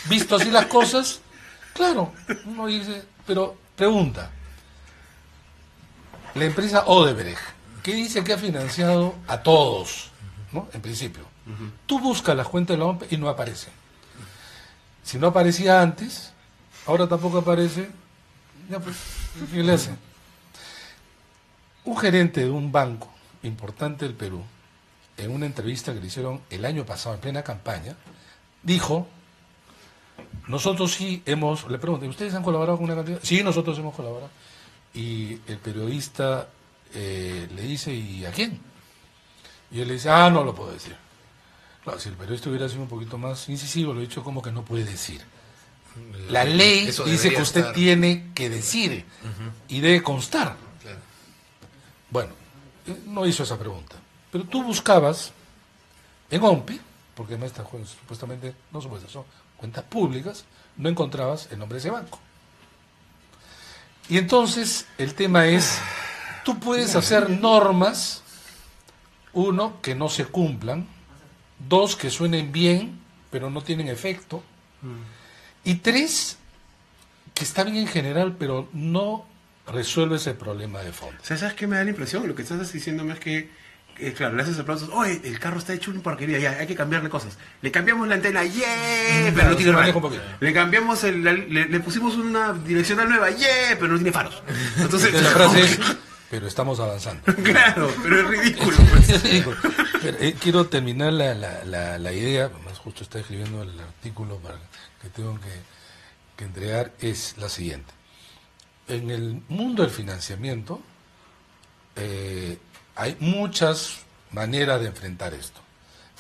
Visto así las cosas, claro, uno dice, pero pregunta, la empresa Odebrecht, que dice que ha financiado a todos, ¿no? En principio. Tú buscas las cuentas de la OMP y no aparece. Si no aparecía antes, ahora tampoco aparece, ya pues, ¿qué le hacen? Un gerente de un banco importante del Perú, en una entrevista que le hicieron el año pasado en plena campaña, dijo, nosotros sí hemos, le pregunté, ¿ustedes han colaborado con una cantidad? Sí, nosotros hemos colaborado. Y el periodista le dice, ¿y a quién? Y él le dice, no lo puedo decir. Claro, si el periodista hubiera sido un poquito más incisivo, lo he dicho como que no puede decir. La ley Eso dice que usted estar... tiene que decir y debe constar. Claro. Bueno, no hizo esa pregunta. Pero tú buscabas en OMPI, porque no estas supuestamente, no supuestas, son cuentas públicas, no encontrabas el nombre de ese banco. Y entonces el tema es, tú puedes hacer normas, uno, que no se cumplan, dos, que suenen bien, pero no tienen efecto, y tres, que está bien en general, pero no resuelve ese problema de fondo. O sea, ¿sabes qué me da la impresión? Lo que estás diciéndome es que, claro, le haces aplausos, oye, el carro está hecho una porquería, ya, hay que cambiarle cosas. Le cambiamos la antena, ¡yeah! Pero no tiene radio. Le cambiamos, le pusimos una direccional nueva, ¡yeah! Pero no tiene faros. Entonces, la frase es, pero estamos avanzando. Claro, pero es ridículo. Pues. Es ridículo. Pero, quiero terminar la idea, más justo está escribiendo el artículo que tengo que entregar, es la siguiente. En el mundo del financiamiento hay muchas maneras de enfrentar esto,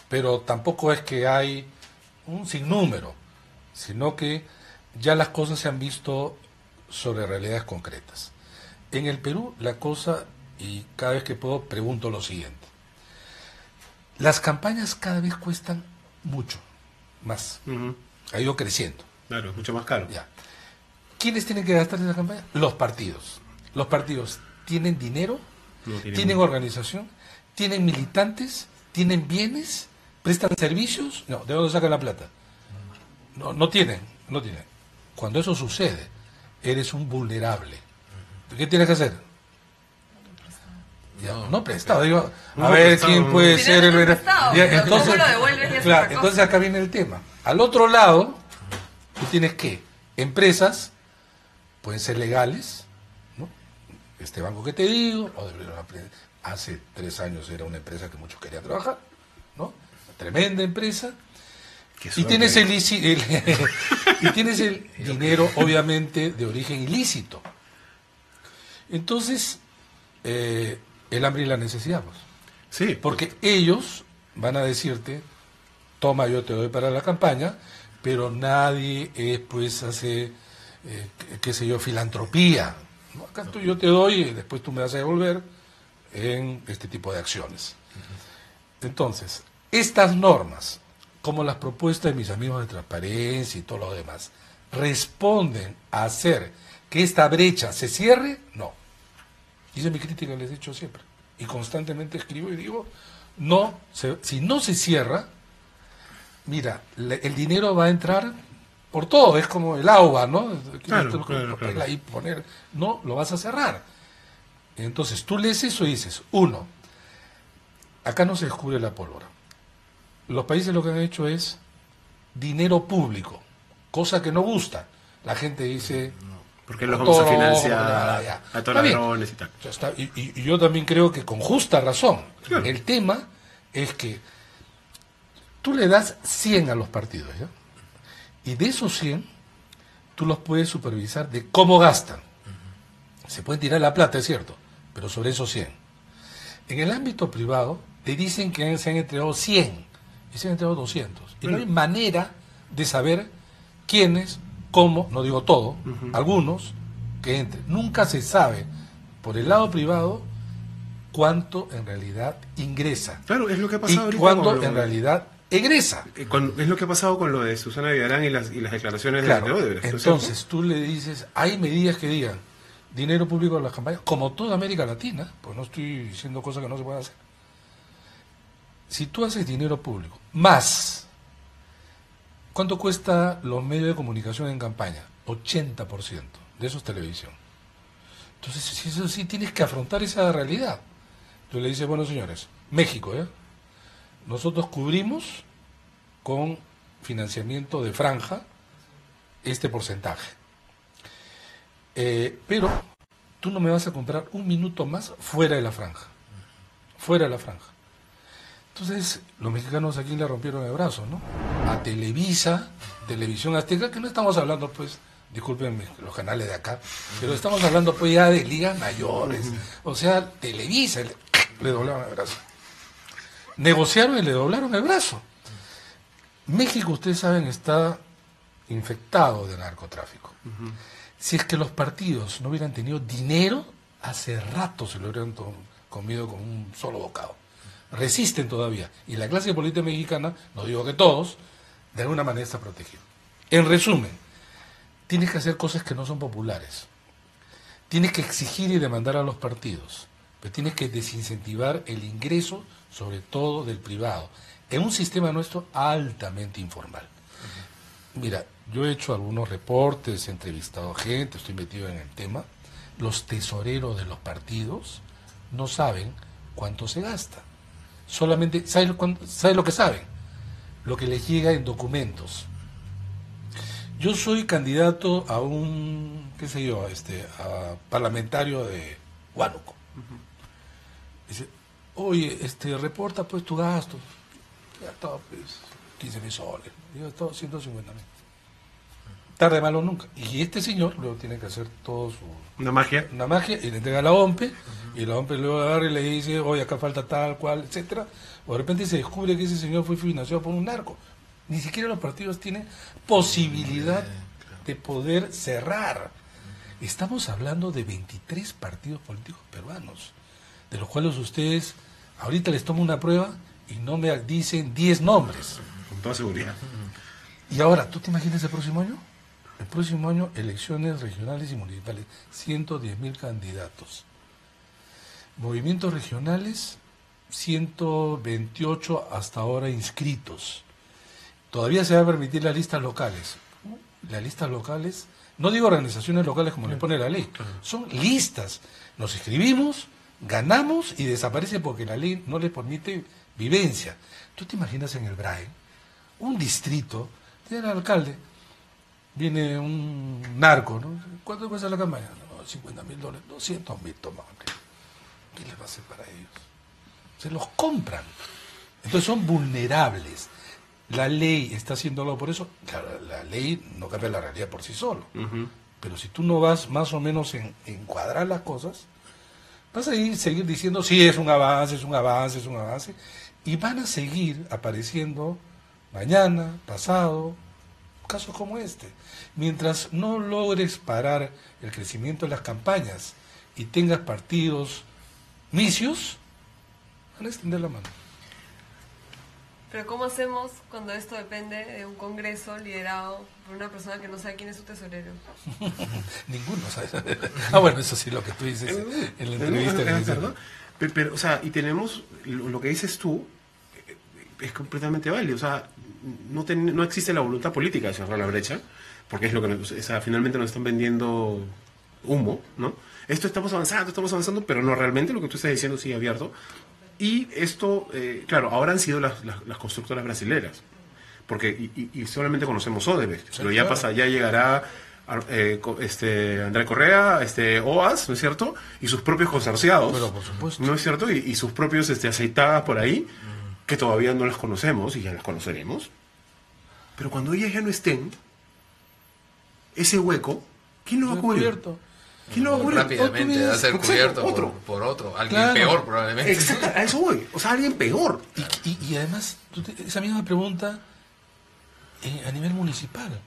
pero tampoco es que hay un sinnúmero, sino que ya las cosas se han visto sobre realidades concretas. En el Perú la cosa, y cada vez que puedo pregunto lo siguiente: las campañas cada vez cuestan mucho más, ha ido creciendo. Claro, es mucho más caro. Ya. ¿Quiénes tienen que gastar en la campaña? Los partidos. Los partidos tienen dinero, tienen organización, tienen militantes, tienen bienes, prestan servicios. No, ¿de dónde sacan la plata? No tienen. Cuando eso sucede, eres un vulnerable. ¿Qué tienes que hacer? No prestado. Digo, a ver prestado, quién puede ser el prestado, entonces, ¿cómo lo devuelves? Y es claro, otra cosa. entonces acá viene el tema. Al otro lado, tú tienes que empresas, pueden ser legales, ¿no? Este banco que te digo, hace 3 años era una empresa que muchos querían trabajar, ¿no? Tremenda empresa. Y tienes y tienes el dinero, obviamente, de origen ilícito. Entonces, el hambre y la necesidad, pues. Sí. Porque ellos van a decirte, toma, yo te doy para la campaña, pero nadie pues hace, qué sé yo, filantropía. ¿No? Acá yo te doy y después tú me vas a devolver en este tipo de acciones. Entonces, estas normas, como las propuestas de mis amigos de Transparencia y todo lo demás, ¿responden a hacer que esta brecha se cierre? No. Y esa es mi crítica, les he dicho siempre. Y constantemente escribo y digo, si no se cierra, mira, el dinero va a entrar por todo, es como el agua, ¿no? Claro. Ahí poner, no, lo vas a cerrar. Entonces, tú lees eso y dices, uno, acá no se descubre la pólvora. Los países lo que han hecho es dinero público, cosa que no gusta. La gente dice... Porque los vamos a financiar a todos los ladrones y tal. Y yo también creo que con justa razón. Claro. El tema es que tú le das 100 a los partidos, ¿ya? Y de esos 100, tú los puedes supervisar de cómo gastan. Se pueden tirar la plata, es cierto, pero sobre esos 100. En el ámbito privado, te dicen que se han entregado 100 y se han entregado 200. Y no hay manera de saber quiénes, cómo, no digo todo, algunos que entren. Nunca se sabe por el lado privado cuánto en realidad ingresa. Claro, es lo que ha Y pasado ahorita cuándo en realidad egresa. Es lo que ha pasado con lo de Susana Villarán y las declaraciones Claro, de Odebrecht. entonces tú le dices, hay medidas que digan dinero público en las campañas, como toda América Latina, pues no estoy diciendo cosas que no se pueden hacer. Si tú haces dinero público, más, ¿cuánto cuesta los medios de comunicación en campaña? 80%, de eso es televisión. Entonces, si eso sí, tienes que afrontar esa realidad. Tú le dices, bueno, señores, México, nosotros cubrimos con financiamiento de franja este porcentaje. Pero tú no me vas a comprar un minuto más fuera de la franja. Fuera de la franja. Entonces, los mexicanos aquí le rompieron el brazo, ¿no? A Televisa, Televisión Azteca, que no estamos hablando, pues, discúlpenme los canales de acá, pero estamos hablando, pues, ya de ligas mayores. O sea, Televisa le doblaron el brazo. Negociaron y le doblaron el brazo. México, ustedes saben, está infectado de narcotráfico. Si es que los partidos no hubieran tenido dinero, hace rato se lo hubieran comido con un solo bocado. Resisten todavía. Y la clase política mexicana, no digo que todos, de alguna manera está protegida. En resumen, tienes que hacer cosas que no son populares. Tienes que exigir y demandar a los partidos. Pero tienes que desincentivar el ingreso, sobre todo del privado, en un sistema nuestro altamente informal. Mira, yo he hecho algunos reportes, he entrevistado gente, estoy metido en el tema. Los tesoreros de los partidos no saben cuánto se gasta. Solamente, ¿sabes lo que saben? Lo que les llega en documentos. Yo soy candidato a un, qué sé yo, a parlamentario de Huánuco. Dice, oye, reporta pues tu gasto. Ya está, pues, 15.000 soles. Yo estaba 150.000. Tarde malo nunca. Y este señor luego tiene que hacer todo su... Una magia. Una magia, y le entrega a la OMPE, y la OMPE luego agarra y le dice, oye, acá falta tal, cual, etcétera. O de repente se descubre que ese señor fue financiado por un narco. Ni siquiera los partidos tienen posibilidad de poder cerrar. Estamos hablando de 23 partidos políticos peruanos, de los cuales ustedes, ahorita les tomo una prueba y no me dicen 10 nombres. Con toda seguridad. Y ahora, ¿tú te imaginas el próximo año? El próximo año, elecciones regionales y municipales, 110.000 candidatos. Movimientos regionales, 128 hasta ahora inscritos. Todavía se va a permitir las listas locales. Las listas locales, no digo organizaciones locales como le pone la ley, son listas. Nos inscribimos, ganamos y desaparece porque la ley no les permite vivencia. ¿Tú te imaginas en el BRAE, un distrito, tiene el alcalde, viene un narco, ¿no? ¿Cuánto cuesta la campaña? No, $50.000, 200.000, toma, hombre. ¿Qué les va a hacer para ellos? Se los compran. Entonces son vulnerables. La ley está haciendo algo por eso. Claro, la ley no cambia la realidad por sí solo. Pero si tú no vas más o menos en encuadrar las cosas, vas a seguir diciendo, sí, es un avance, es un avance, es un avance. Y van a seguir apareciendo mañana, pasado, casos como este. Mientras no logres parar el crecimiento de las campañas y tengas partidos misios, van a extender la mano. Pero ¿cómo hacemos cuando esto depende de un congreso liderado por una persona que no sabe quién es su tesorero? Ninguno sabe. Bueno, eso sí, lo que tú dices en la entrevista. Pero, o sea, y tenemos, lo que dices tú, es completamente válido. O sea, no existe la voluntad política de cerrar la brecha, porque es lo que finalmente nos están vendiendo humo, ¿no? Estamos avanzando, pero no realmente, lo que tú estás diciendo sigue abierto. Y esto, claro, ahora han sido las constructoras brasileras, porque y solamente conocemos Odebrecht, pero ya ya llegará Andrés Correa, OAS, ¿no es cierto? Y sus propios consorciados, pero por supuesto, ¿no es cierto? Y sus propios aceitadas por ahí, que todavía no las conocemos y ya las conoceremos. Pero cuando ellas ya no estén, ese hueco, ¿quién lo va a cubrir? ¿Quién lo va a cubrir? Rápidamente va a ser cubierto por otro, alguien peor probablemente. Exacto, a eso voy. O sea, alguien peor. Y además, esa misma pregunta a nivel municipal,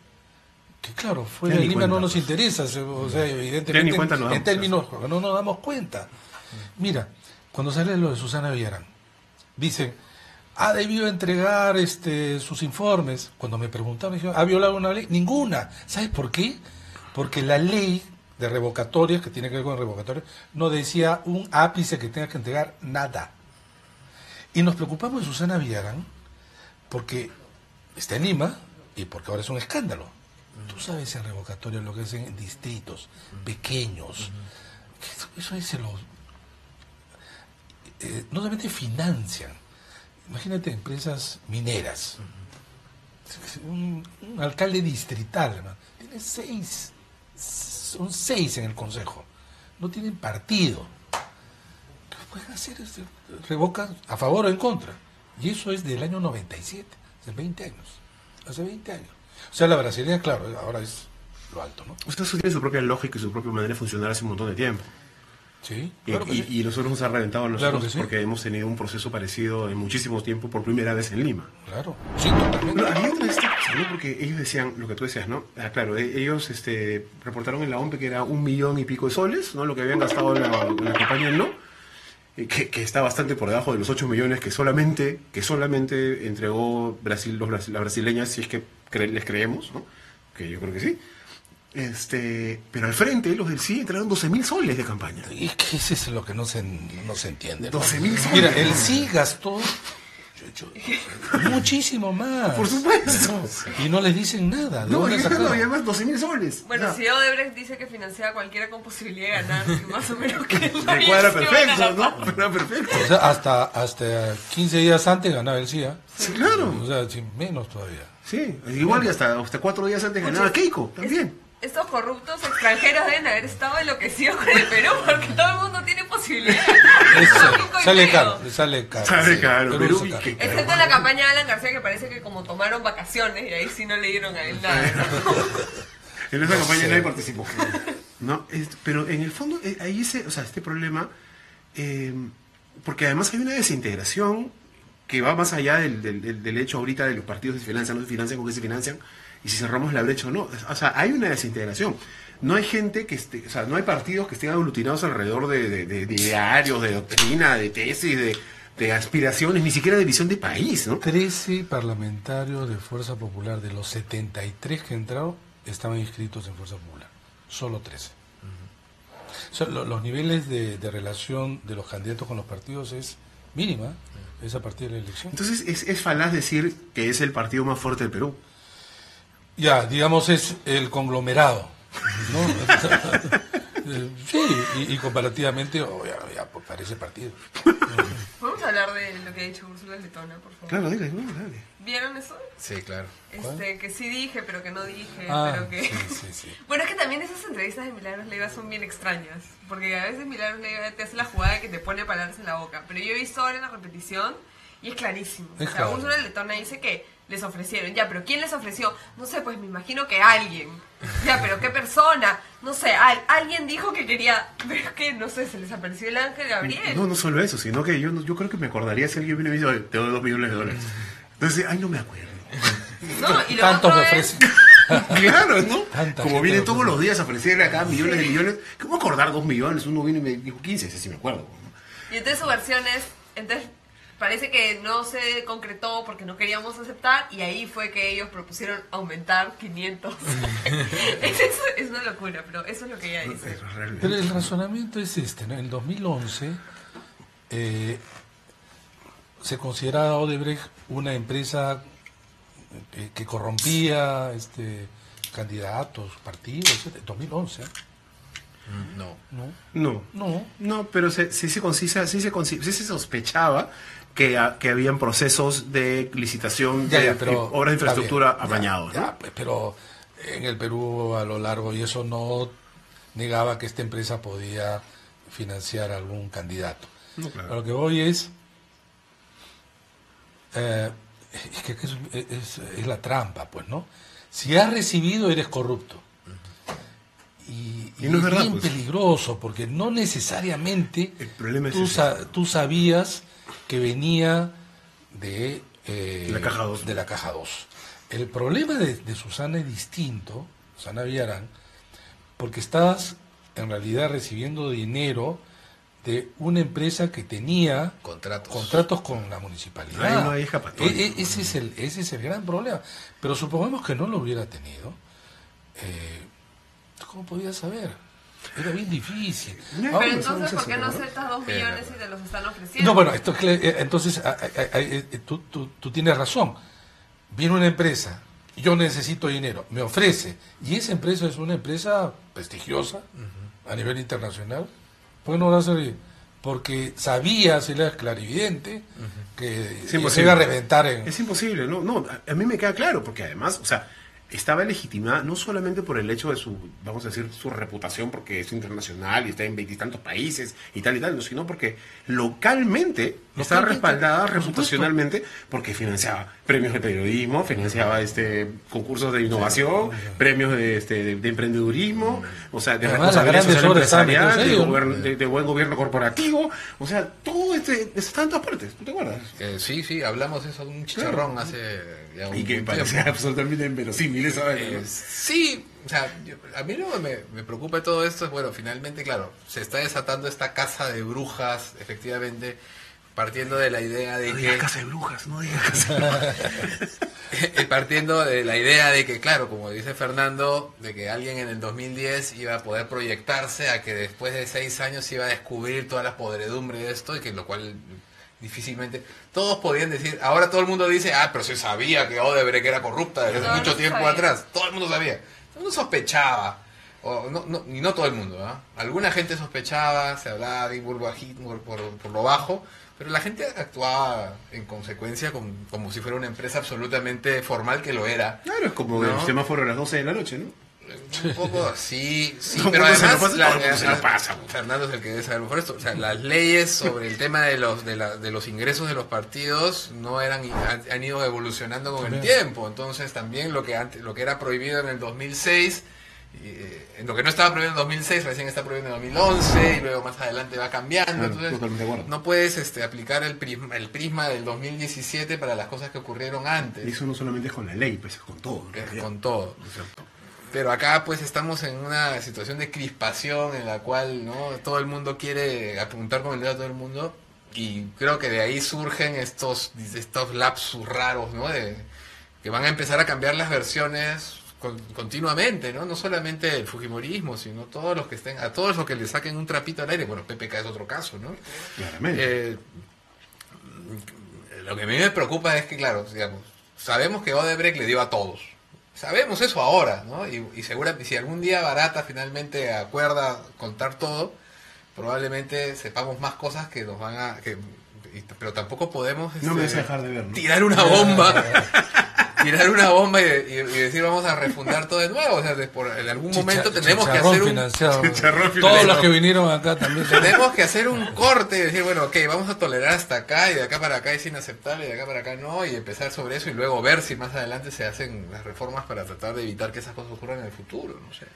que claro, fuera de Lima no nos interesa, o sea, evidentemente en términos, no nos damos cuenta. Mira, cuando sale lo de Susana Villarán, dicen, ha debido entregar sus informes. Cuando me preguntaban, me dijeron, ¿ha violado una ley? Ninguna. ¿Sabes por qué? Porque la ley de revocatorias, que tiene que ver con revocatorias, no decía un ápice que tenga que entregar nada. Y nos preocupamos de Susana Villarán porque está en Lima y porque ahora es un escándalo. Tú sabes en revocatorias lo que hacen en distritos pequeños. Eso es no solamente financian. Imagínate empresas mineras. Un alcalde distrital, hermano, tiene 6. Son 6 en el consejo. No tienen partido. ¿Qué pueden hacer? Revocan a favor o en contra. Y eso es del año 97, hace 20 años. Hace 20 años. O sea, la brasileña, claro, ahora es lo alto, ¿no? Usted tiene su propia lógica y su propia manera de funcionar hace un montón de tiempo. Sí, Y, claro que sí. y nosotros nos ha reventado a nosotros Claro que sí. porque hemos tenido un proceso parecido en muchísimo tiempo por primera vez en Lima. Claro, sí, totalmente. Bueno, había otra esta cosa, ¿no? Porque ellos decían lo que tú decías, ¿no? Claro, ellos reportaron en la OMP que era 1 millón y pico de soles, ¿no? Lo que habían gastado en la campaña del no, que está bastante por debajo de los 8 millones que solamente entregó la brasileña, si es que les creemos, ¿no? Que yo creo que sí. Pero al frente, los del sí entregaron 12.000 soles de campaña. Y es que ese es lo que no se entiende, ¿no? 12.000 soles. Mira, el sí gastó muchísimo más. Por supuesto. Y no les dicen nada. ¿De No, dónde y sacaron? además 12.000 soles. Bueno, O sea, si Odebrecht dice que financia a cualquiera con posibilidad de ganar, más o menos que le cuadra perfecto, ¿no? Cuadra perfecto. O sea, hasta 15 días antes ganaba el CIA. Sí, claro. O sea, sí, menos todavía. Sí, igual que hasta 4 días antes ganaba Keiko, también. Estos corruptos extranjeros deben haber estado enloquecidos con el Perú porque todo el mundo tiene posibilidad. Eso, sale caro. Sale caro, Perú Perú, es caro. Excepto en la campaña de Alan García, que parece que como tomaron vacaciones y ahí sí no le dieron a él nada, ¿no? En esa campaña nadie participó. No, pero en el fondo hay este problema, porque además hay una desintegración que va más allá del hecho ahorita de los partidos que se financian, no se financian, con qué se financian, y si cerramos la brecha o no. O sea, hay una desintegración. No hay gente no hay partidos que estén aglutinados alrededor de idearios, de doctrina, de tesis, de aspiraciones, ni siquiera de visión de país, ¿no? 13 parlamentarios de Fuerza Popular de los 73 que entraron estaban inscritos en Fuerza Popular. Solo 13. O sea, los niveles de relación de los candidatos con los partidos es mínima. Es a partir de la elección. Entonces es falaz decir que es el partido más fuerte del Perú. Ya, digamos, es el conglomerado, ¿no? Sí, y comparativamente, ya pues, parece partido. Podemos hablar de lo que ha dicho Úrsula Letona, por favor. Claro, dale. ¿Vieron eso? Sí, claro. Que sí dije, pero que no dije, Ah, pero que... sí. Bueno, es que también esas entrevistas de Milagros Leiva son bien extrañas, porque a veces Milagros Leiva te hace la jugada que te pone palabras en la boca, pero yo he visto ahora en la repetición y es clarísimo. Es O sea, claro. Úrsula Letona dice que les ofrecieron, ya, pero ¿quién les ofreció? No sé, pues me imagino que alguien. Ya, pero ¿qué persona? No sé, alguien dijo que quería, pero es que, no sé, se les apareció el ángel Gabriel. No solo eso, sino que yo creo que me acordaría si alguien viene y me dice, te doy $2 millones. Entonces, no me acuerdo. No, y lo Tantos otro me es... ofrecen. Claro, ¿no? Tanta Como gente vienen me todos ofrece. los días a ofrecerle acá millones de millones. ¿Cómo acordar 2 millones? Uno vino y me dijo 15, ese sí me acuerdo. Y entonces su versión es, entonces parece que no se concretó porque no queríamos aceptar y ahí fue que ellos propusieron aumentar 500. es una locura, pero eso es lo que ella dice. Pero el razonamiento es este, ¿no? En el 2011 se consideraba Odebrecht una empresa que corrompía candidatos, partidos, etc. 2011, ¿eh? No, pero sí se sospechaba que habían procesos de licitación de pero obras de infraestructura está bien, amañados, ¿no? pues, pero en el Perú a lo largo, y eso no negaba que esta empresa podía financiar a algún candidato. No, claro. A lo que voy es que es la trampa, pues, ¿no? Si has recibido, eres corrupto. Y no es verdad, bien pues. peligroso, porque no necesariamente El problema es tú, ese. tú sabías que venía de La caja 2. de la caja 2. El problema de Susana es distinto, Susana Villarán, porque estás en realidad recibiendo dinero de una empresa que tenía contratos con la municipalidad. Ahí no hay escapatoria. Ese es el gran problema. Pero supongamos que no lo hubiera tenido. ¿Cómo podías saber? Era bien difícil. Pero entonces, ¿por qué no aceptas 2 millones y te los están ofreciendo? No, bueno, entonces tú tienes razón. Viene una empresa, yo necesito dinero, me ofrece, y esa empresa es una empresa prestigiosa a nivel internacional. ¿Por qué no lo hace? Porque sabías, era clarividente, que se iba a reventar en... Es imposible, no, a mí me queda claro, porque además, o sea, estaba legitimada no solamente por el hecho de su, vamos a decir, su reputación, porque es internacional y está en veintitantos países y tal, no, sino porque localmente estaba respaldada reputacionalmente, porque financiaba premios de periodismo, financiaba concursos de innovación, premios de emprendedurismo, o sea, de responsabilidad social empresarial, de buen gobierno corporativo, o sea, todo está en todas partes, ¿tú te acuerdas? Sí, hablamos de eso de un chicharrón hace ya un y que tiempo. parecía absolutamente inverosímil esa vaina, ¿no? Sí, o sea, a mí lo que me preocupa de todo esto es, bueno, finalmente, claro, se está desatando esta casa de brujas, efectivamente, partiendo de la idea de no que... digas casa de brujas, no digas casa de brujas. Partiendo de la idea de que, claro, como dice Fernando, de que alguien en el 2010 iba a poder proyectarse a que después de 6 años iba a descubrir todas las podredumbres de esto, y que lo cual difícilmente... Todos podían decir, ahora todo el mundo dice, pero se sabía que Odebrecht era corrupta desde hace mucho tiempo atrás. Todo el mundo sabía. Todo el mundo sospechaba. Y no todo el mundo, ¿no? Alguna gente sospechaba, se hablaba de divulgación por lo bajo, pero la gente actuaba en consecuencia como si fuera una empresa absolutamente formal, que lo era. Claro, es como el semáforo a las 12 de la noche, ¿no? Un poco así, sí, No, pero además se lo pasa. Fernando es el que debe saber mejor esto. O sea, las leyes sobre el tema de los ingresos de los partidos no han ido evolucionando con el tiempo. Entonces también lo que era prohibido en el 2006, en lo que no estaba prohibido en el 2006 recién está prohibido en el 2011 y luego más adelante va cambiando. Entonces no puedes aplicar el prisma del 2017 para las cosas que ocurrieron antes. Y eso no solamente es con la ley, pues es con todo. Es con todo. Pero acá pues estamos en una situación de crispación en la cual, ¿no?, todo el mundo quiere apuntar con el dedo a todo el mundo, y creo que de ahí surgen estos lapsus raros, ¿no?, que van a empezar a cambiar las versiones continuamente, ¿no? No solamente el fujimorismo, sino todos los que a todos los que le saquen un trapito al aire. Bueno, PPK es otro caso, ¿no? Claramente. Lo que a mí me preocupa es que, claro, digamos, sabemos que Odebrecht le dio a todos. Sabemos eso ahora, ¿no? Y seguramente si algún día Barata finalmente acuerda contar todo, probablemente sepamos más cosas que nos van a... pero tampoco podemos no me dejar de ver, ¿no? tirar una bomba y decir vamos a refundar todo de nuevo. O sea, en algún momento tenemos que hacer todos los que vinieron acá también tenemos que hacer un corte y decir, bueno, ok, vamos a tolerar hasta acá, y de acá para acá es inaceptable, y de acá para acá no, y empezar sobre eso, y luego ver si más adelante se hacen las reformas para tratar de evitar que esas cosas ocurran en el futuro, no sé.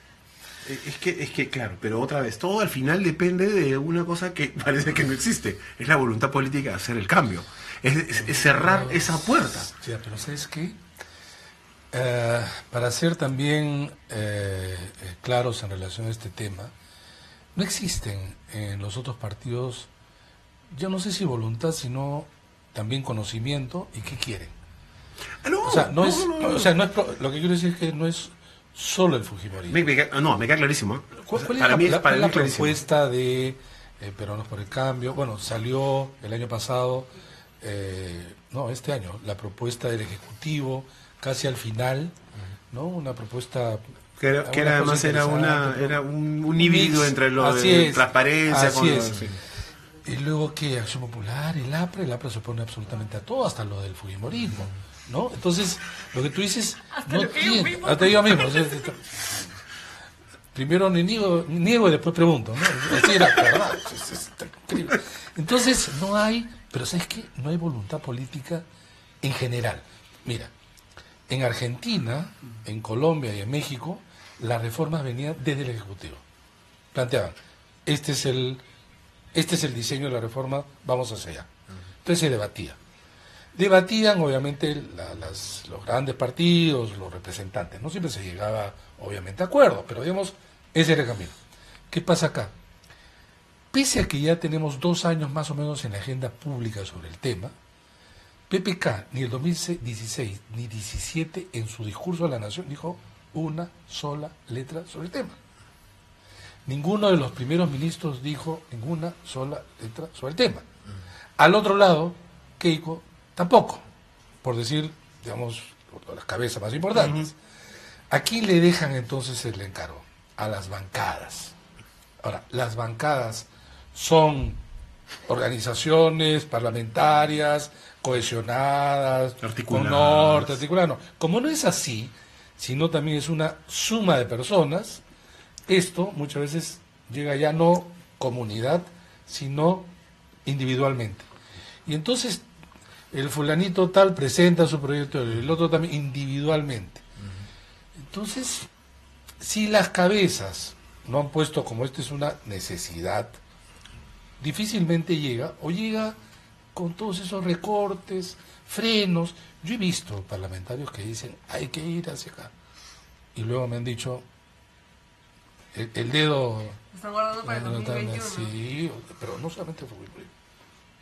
Es que claro, pero otra vez, todo al final depende de una cosa que parece que no existe, es la voluntad política de hacer el cambio, es cerrar esa puerta. Sí, pero ¿sabes qué? Para ser también claros en relación a este tema, no existen en los otros partidos, yo no sé si voluntad, sino también conocimiento y qué quieren. No es lo que quiero decir es que no es solo el fujimorismo. Me queda clarísimo. ¿Cuál es la propuesta de Peruanos por el Cambio? Bueno, salió el año pasado, este año, la propuesta del Ejecutivo, casi al final, ¿no? Una propuesta que además era un híbrido entre lo de transparencia así es. Y luego que Acción Popular, el APRA se opone absolutamente a todo, hasta lo del fujimorismo, ¿no? Entonces, lo que tú dices, hasta yo mismo. Primero niego y después pregunto, ¿no? Así era, ¿verdad? Entonces, no hay, pero ¿sabes qué? No hay voluntad política en general. Mira, en Argentina, en Colombia y en México, las reformas venían desde el Ejecutivo. Planteaban, este es el diseño de la reforma, vamos hacia allá. Entonces se debatía. Debatían, obviamente, los grandes partidos, los representantes. No siempre se llegaba, obviamente, a acuerdo, pero digamos, ese era el camino. ¿Qué pasa acá? Pese a que ya tenemos 2 años más o menos en la agenda pública sobre el tema, PPK, ni el 2016 ni 17 en su discurso a la Nación dijo una sola letra sobre el tema. Ninguno de los primeros ministros dijo ninguna sola letra sobre el tema. Al otro lado, Keiko tampoco, por decir, digamos, las cabezas más importantes. ¿A quién le dejan entonces el encargo? A las bancadas. Ahora, las bancadas son organizaciones parlamentarias cohesionadas, con norte, articuladas. No. Como no es así, sino también es una suma de personas. Esto muchas veces llega ya no comunidad, sino individualmente. Y entonces el fulanito tal presenta su proyecto, el otro también individualmente. Entonces, si las cabezas no han puesto como esta es una necesidad, difícilmente llega, o llega con todos esos recortes, frenos. Yo he visto parlamentarios que dicen, hay que ir hacia acá. Y luego me han dicho, el dedo... Están guardando para el 2021. Sí, pero no solamente fue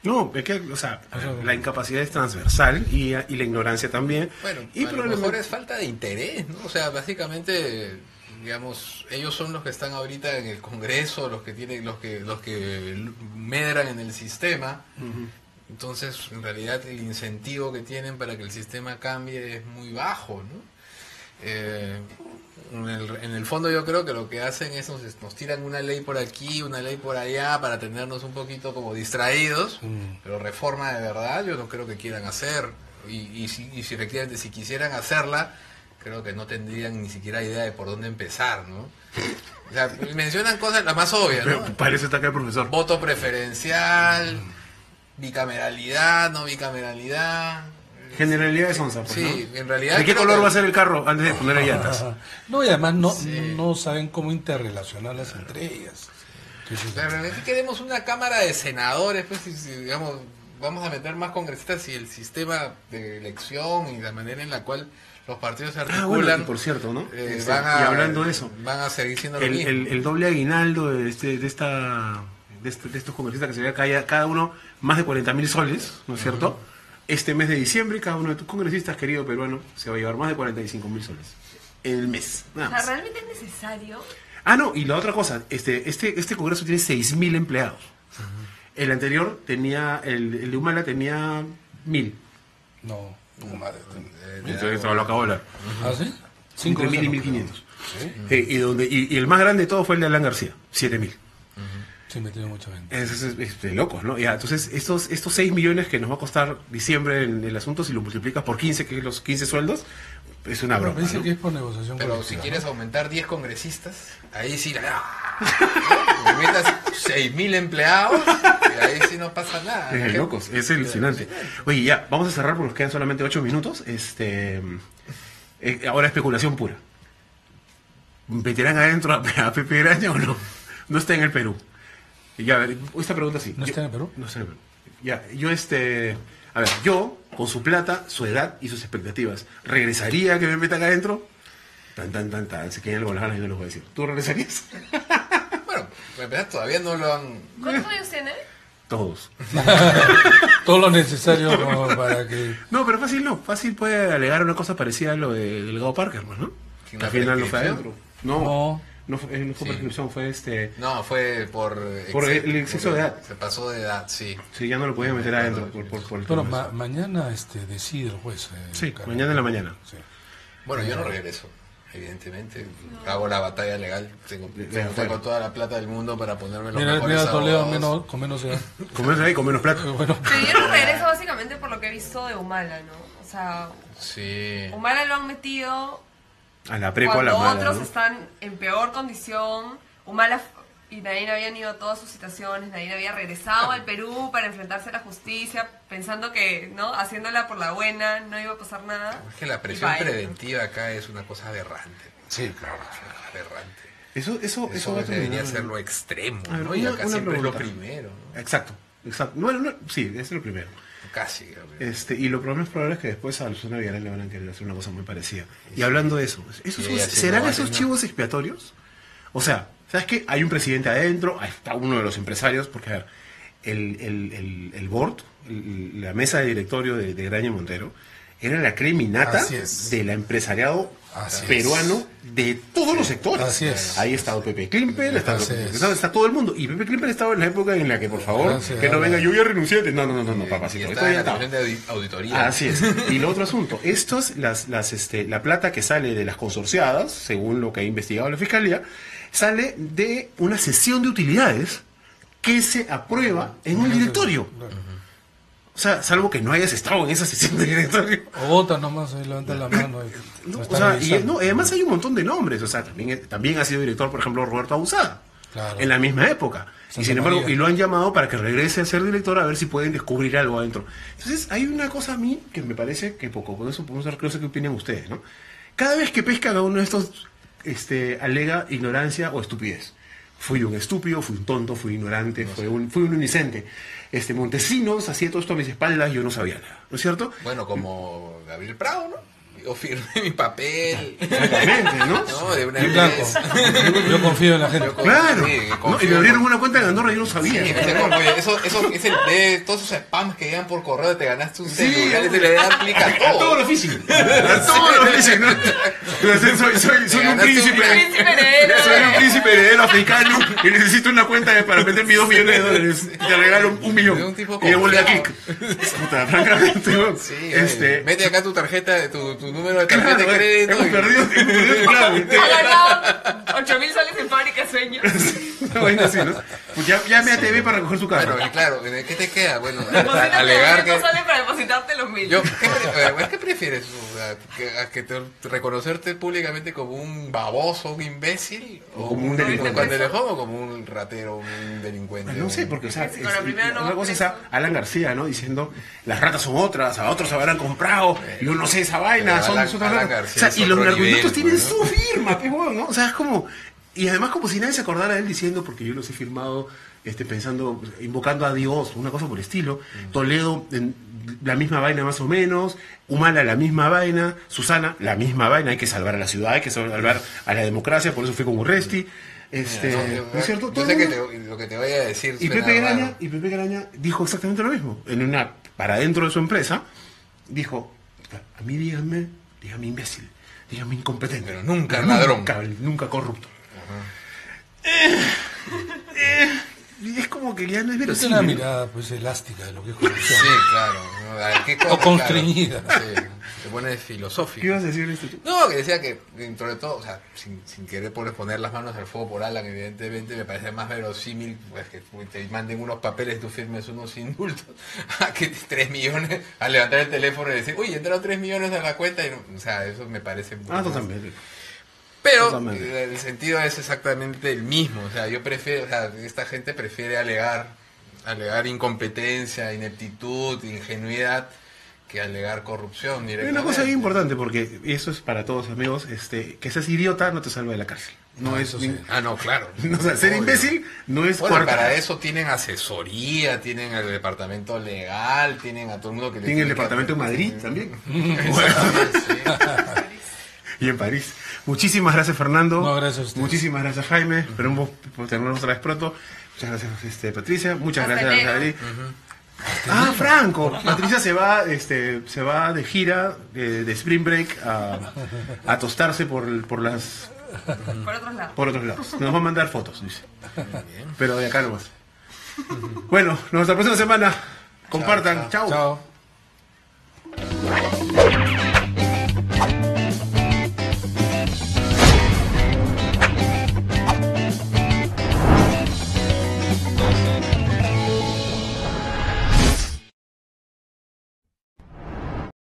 No, es que, o sea, la incapacidad es transversal y la ignorancia también. Bueno, y a lo mejor es falta de interés, ¿no? O sea, básicamente, digamos, ellos son los que están ahorita en el Congreso, los que tienen, los que medran en el sistema. Entonces, en realidad, el incentivo que tienen para que el sistema cambie es muy bajo, ¿no? En el fondo yo creo que lo que hacen es nos tiran una ley por aquí, una ley por allá para tenernos un poquito como distraídos, pero reforma de verdad yo no creo que quieran hacer. Y si efectivamente si quisieran hacerla, creo que no tendrían ni siquiera idea de por dónde empezar, ¿no? O sea, mencionan cosas las más obvias, ¿no? Pero parece estar acá el profesor. Voto preferencial, bicameralidad, no bicameralidad. Generalidades son pues, sí, ¿no? en realidad. ¿De qué color va a ser el carro antes de ponerle llantas? No, y además no saben cómo interrelacionarlas entre ellas. Pero aquí queremos una cámara de senadores, pues, si, digamos, vamos a meter más congresistas y el sistema de elección y la manera en la cual los partidos se articulan. Bueno, por cierto, ¿no? Y hablando de eso, van a seguir siendo lo mismo. El doble aguinaldo de estos congresistas que se veía cada uno más de 40.000 soles, ¿no es cierto? Este mes de diciembre, cada uno de tus congresistas, querido peruano, se va a llevar más de 45.000 soles. En el mes, nada más. ¿Realmente es necesario? Ah, no, y la otra cosa, este congreso tiene 6.000 empleados. El anterior tenía, el de Humala tenía 1.000. No, madre. Entonces lo acabo de hablar. ¿Ah, sí? Entre 1.000 y 1.500. Y el más grande de todo fue el de Alan García, 7.000. Sí, me tiene mucha venta. Es de locos, ¿no? Ya, entonces, estos 6 millones que nos va a costar diciembre en el asunto, si lo multiplicas por 15, que es los 15 sueldos, es una broma. Dice ¿no? que es por negociación. Pero si quieres aumentar 10 congresistas, ahí sí, metas 6.000 empleados, y ahí sí no pasa nada. Es de locos, es alucinante. Oye, ya, vamos a cerrar porque nos quedan solamente 8 minutos. Ahora especulación pura. ¿Meterán adentro a Pepe Graña o no? No está en el Perú. Ya, a ver, esta pregunta sí. ¿No está en el Perú? No está en el Perú. Ya, a ver, yo, con su plata, su edad y sus expectativas, ¿regresaría a que me metan adentro? Se quedan algo las ganas y no les voy a decir. ¿Tú regresarías? Bueno, para empezar, todavía no lo han... ¿Cuántos años tiene? Todos. Todo lo necesario como para que... No, pero fácil no. Fácil puede alegar una cosa parecida a lo de Delgado Parker, pues, ¿no? Que al final no fue adentro. No fue prescripción, fue No, fue por el exceso de edad. Se pasó de edad, sí. Sí, ya no lo podía meter adentro por el Pero tema. mañana decide el juez. Sí, mañana en la mañana. Sí. Bueno, yo no regreso, evidentemente. Hago la batalla legal. Tengo toda la plata del mundo para ponerme los mejores Mira Toledo abogados. con menos edad. Con menos ahí, con menos plata. Bueno, Pero yo no regreso básicamente por lo que he visto de Humala, ¿no? O sea, Sí. Humala lo han metido A la prepa o a cuando la mala, otros ¿no? están en peor condición. Humala y Nadine habían ido a todas sus citaciones, Nadine había regresado al Perú para enfrentarse a la justicia, pensando que, ¿no? Haciéndola por la buena, no iba a pasar nada. Es que la presión Y vaya. preventiva acá es una cosa aberrante. sí, claro. Aberrante. Eso va a debería terminar. ser lo extremo, A ver, ¿no? Y acá una siempre es lo pregunta. primero, ¿no? Exacto. Bueno, sí, es lo primero. Casi, creo que. Y lo más probable es que después a Susana Villarreal le van a querer hacer una cosa muy parecida. Y hablando de eso, ¿serán esos chivos expiatorios? O sea, ¿sabes qué? Hay un presidente adentro, ahí está uno de los empresarios, porque a ver, el board, la mesa de directorio de Graña Montero, era la creminata Así es. del empresariado Así peruano de todos los sectores. Así es. Ahí ha estado Pepe Klimper, está todo el mundo. Y Pepe Klimper estaba en la época en la que, por favor, Así es. que no venga, yo ya renuncié. No, Y papacito. Esto está en ya la estaba. comisión de auditoría. Así es. Y lo otro asunto, la plata que sale de las consorciadas, según lo que ha investigado la Fiscalía, sale de una sesión de utilidades que se aprueba en un directorio. O sea, salvo que no hayas estado en esa sesión de directorio. O vota nomás, levanta la mano. No, o sea, además hay un montón de nombres. O sea, también ha sido director, por ejemplo, Roberto Abusada. Claro. En la misma época. Santa Y sin embargo, María. y lo han llamado para que regrese a ser director a ver si pueden descubrir algo adentro. Entonces, hay una cosa a mí que me parece que poco, por eso podemos ver, no sé qué opinan ustedes, ¿no? Cada vez que pesca a uno de estos, alega ignorancia o estupidez. Fui un estúpido, fui un tonto, fui ignorante, fui un inocente. Montesinos hacía todo esto a mis espaldas, yo no sabía nada, ¿no es cierto? Bueno, como Gabriel Prado, ¿no? Yo firmé mi papel. Exactamente, ¿no? No, de una En blanco. vez. Yo confío en la gente. Claro. Sí, ¿no? confío Y me abrieron en- una cuenta en Andorra y yo no sabía. Sí, oye, eso es el de todos esos spams que llegan por correo, te ganaste un Sí, celular y te le dan clic a A todo todo. lo físico. A todo lo físico, ¿no? Entonces, soy un príncipe. Príncipe heredero. Soy un príncipe heredero africano y necesito una cuenta para meter mis $2 millones. Te regalo $1 millón. De un tipo Y devuelve a confiado. clic. Puta, francamente, ¿no? Sí, oye, mete acá tu tarjeta, tu número de tarjeta Claro, de crédito. hemos y- perdido, claro. Ha ganado 8.000 soles en fábrica sueños. Una vaina así, ¿no? Pues llame a TV para recoger su carro. Bueno, y claro, ¿qué te queda? Bueno, Deposítame alegar que... 200 soles para depositarte los 1.000. ¿Qué prefieres? ¿A que reconocerte públicamente como un baboso, un imbécil? O como un delincuente. Cuando le jodo, como un ratero, un delincuente. No sé, porque, o sea, Sí, con la primera no una va cosa es preso. a Alan García, ¿no? Diciendo, las ratas son otras, a otros se habrán comprado, yo no sé esa vaina, Pero son Alan otras ratas. García O sea, es y los otro narcoductos nivel, tienen ¿no? su firma, qué bueno, ¿no? O sea, es como, y además como si nadie se acordara de él diciendo, porque yo los he firmado, pensando, invocando a Dios, una cosa por el estilo, Toledo, la misma vaina más o menos, Humala, la misma vaina, Susana, la misma vaina, hay que salvar a la ciudad, hay que salvar a la democracia, por eso fui con Urresti. ¿No es cierto? Yo Todo sé el que mundo- lo que te voy a decir y suena Pepe Graña dijo exactamente lo mismo. Para dentro de su empresa, dijo, a mí díganme imbécil, díganme incompetente. Pero nunca ladrón. Nunca corrupto. Y es como que ya no es Es verosímil. una mirada pues elástica de lo que es corrupción. Sí, claro. ¿no? A ver, ¿qué cosa, O constreñida. claro? Sí, se pone ¿Qué filosófico. ibas a decir esto tú? No, que decía que dentro de todo, o sea, sin querer poner las manos al fuego por Alan, evidentemente me parece más verosímil pues, que te manden unos papeles y tú firmes unos indultos a que 3 millones, a levantar el teléfono y decir, uy, entraron 3 millones a la cuenta y no, o sea, eso me parece muy más- Totalmente. Pero Totalmente. el sentido es exactamente el mismo, o sea, yo prefiero, o sea, esta gente prefiere alegar incompetencia, ineptitud, ingenuidad, que alegar corrupción Hay directamente. una cosa bien importante, porque eso es para todos, amigos, que seas idiota no te salva de la cárcel. No es... eso sí. Ah, no, claro. No, o sea, ser Obvio. imbécil no es Bueno, cuarta- para eso tienen asesoría, tienen el departamento legal, tienen a todo el mundo que les Tienen el tiene que- departamento en Madrid también. Exactamente, sí. Y en París. Muchísimas gracias, Fernando. No, gracias a ustedes. Muchísimas gracias, Jaime. Esperemos por tenernos otra vez pronto. Muchas gracias, Patricia. Muchas Hasta gracias, enero. Adri. Franco. Patricia se va de gira de Spring Break a tostarse por otros lados. Nos va a mandar fotos, dice. Pero de acá nomás. Bueno, nos vemos la próxima semana. Compartan. Chao. Chao.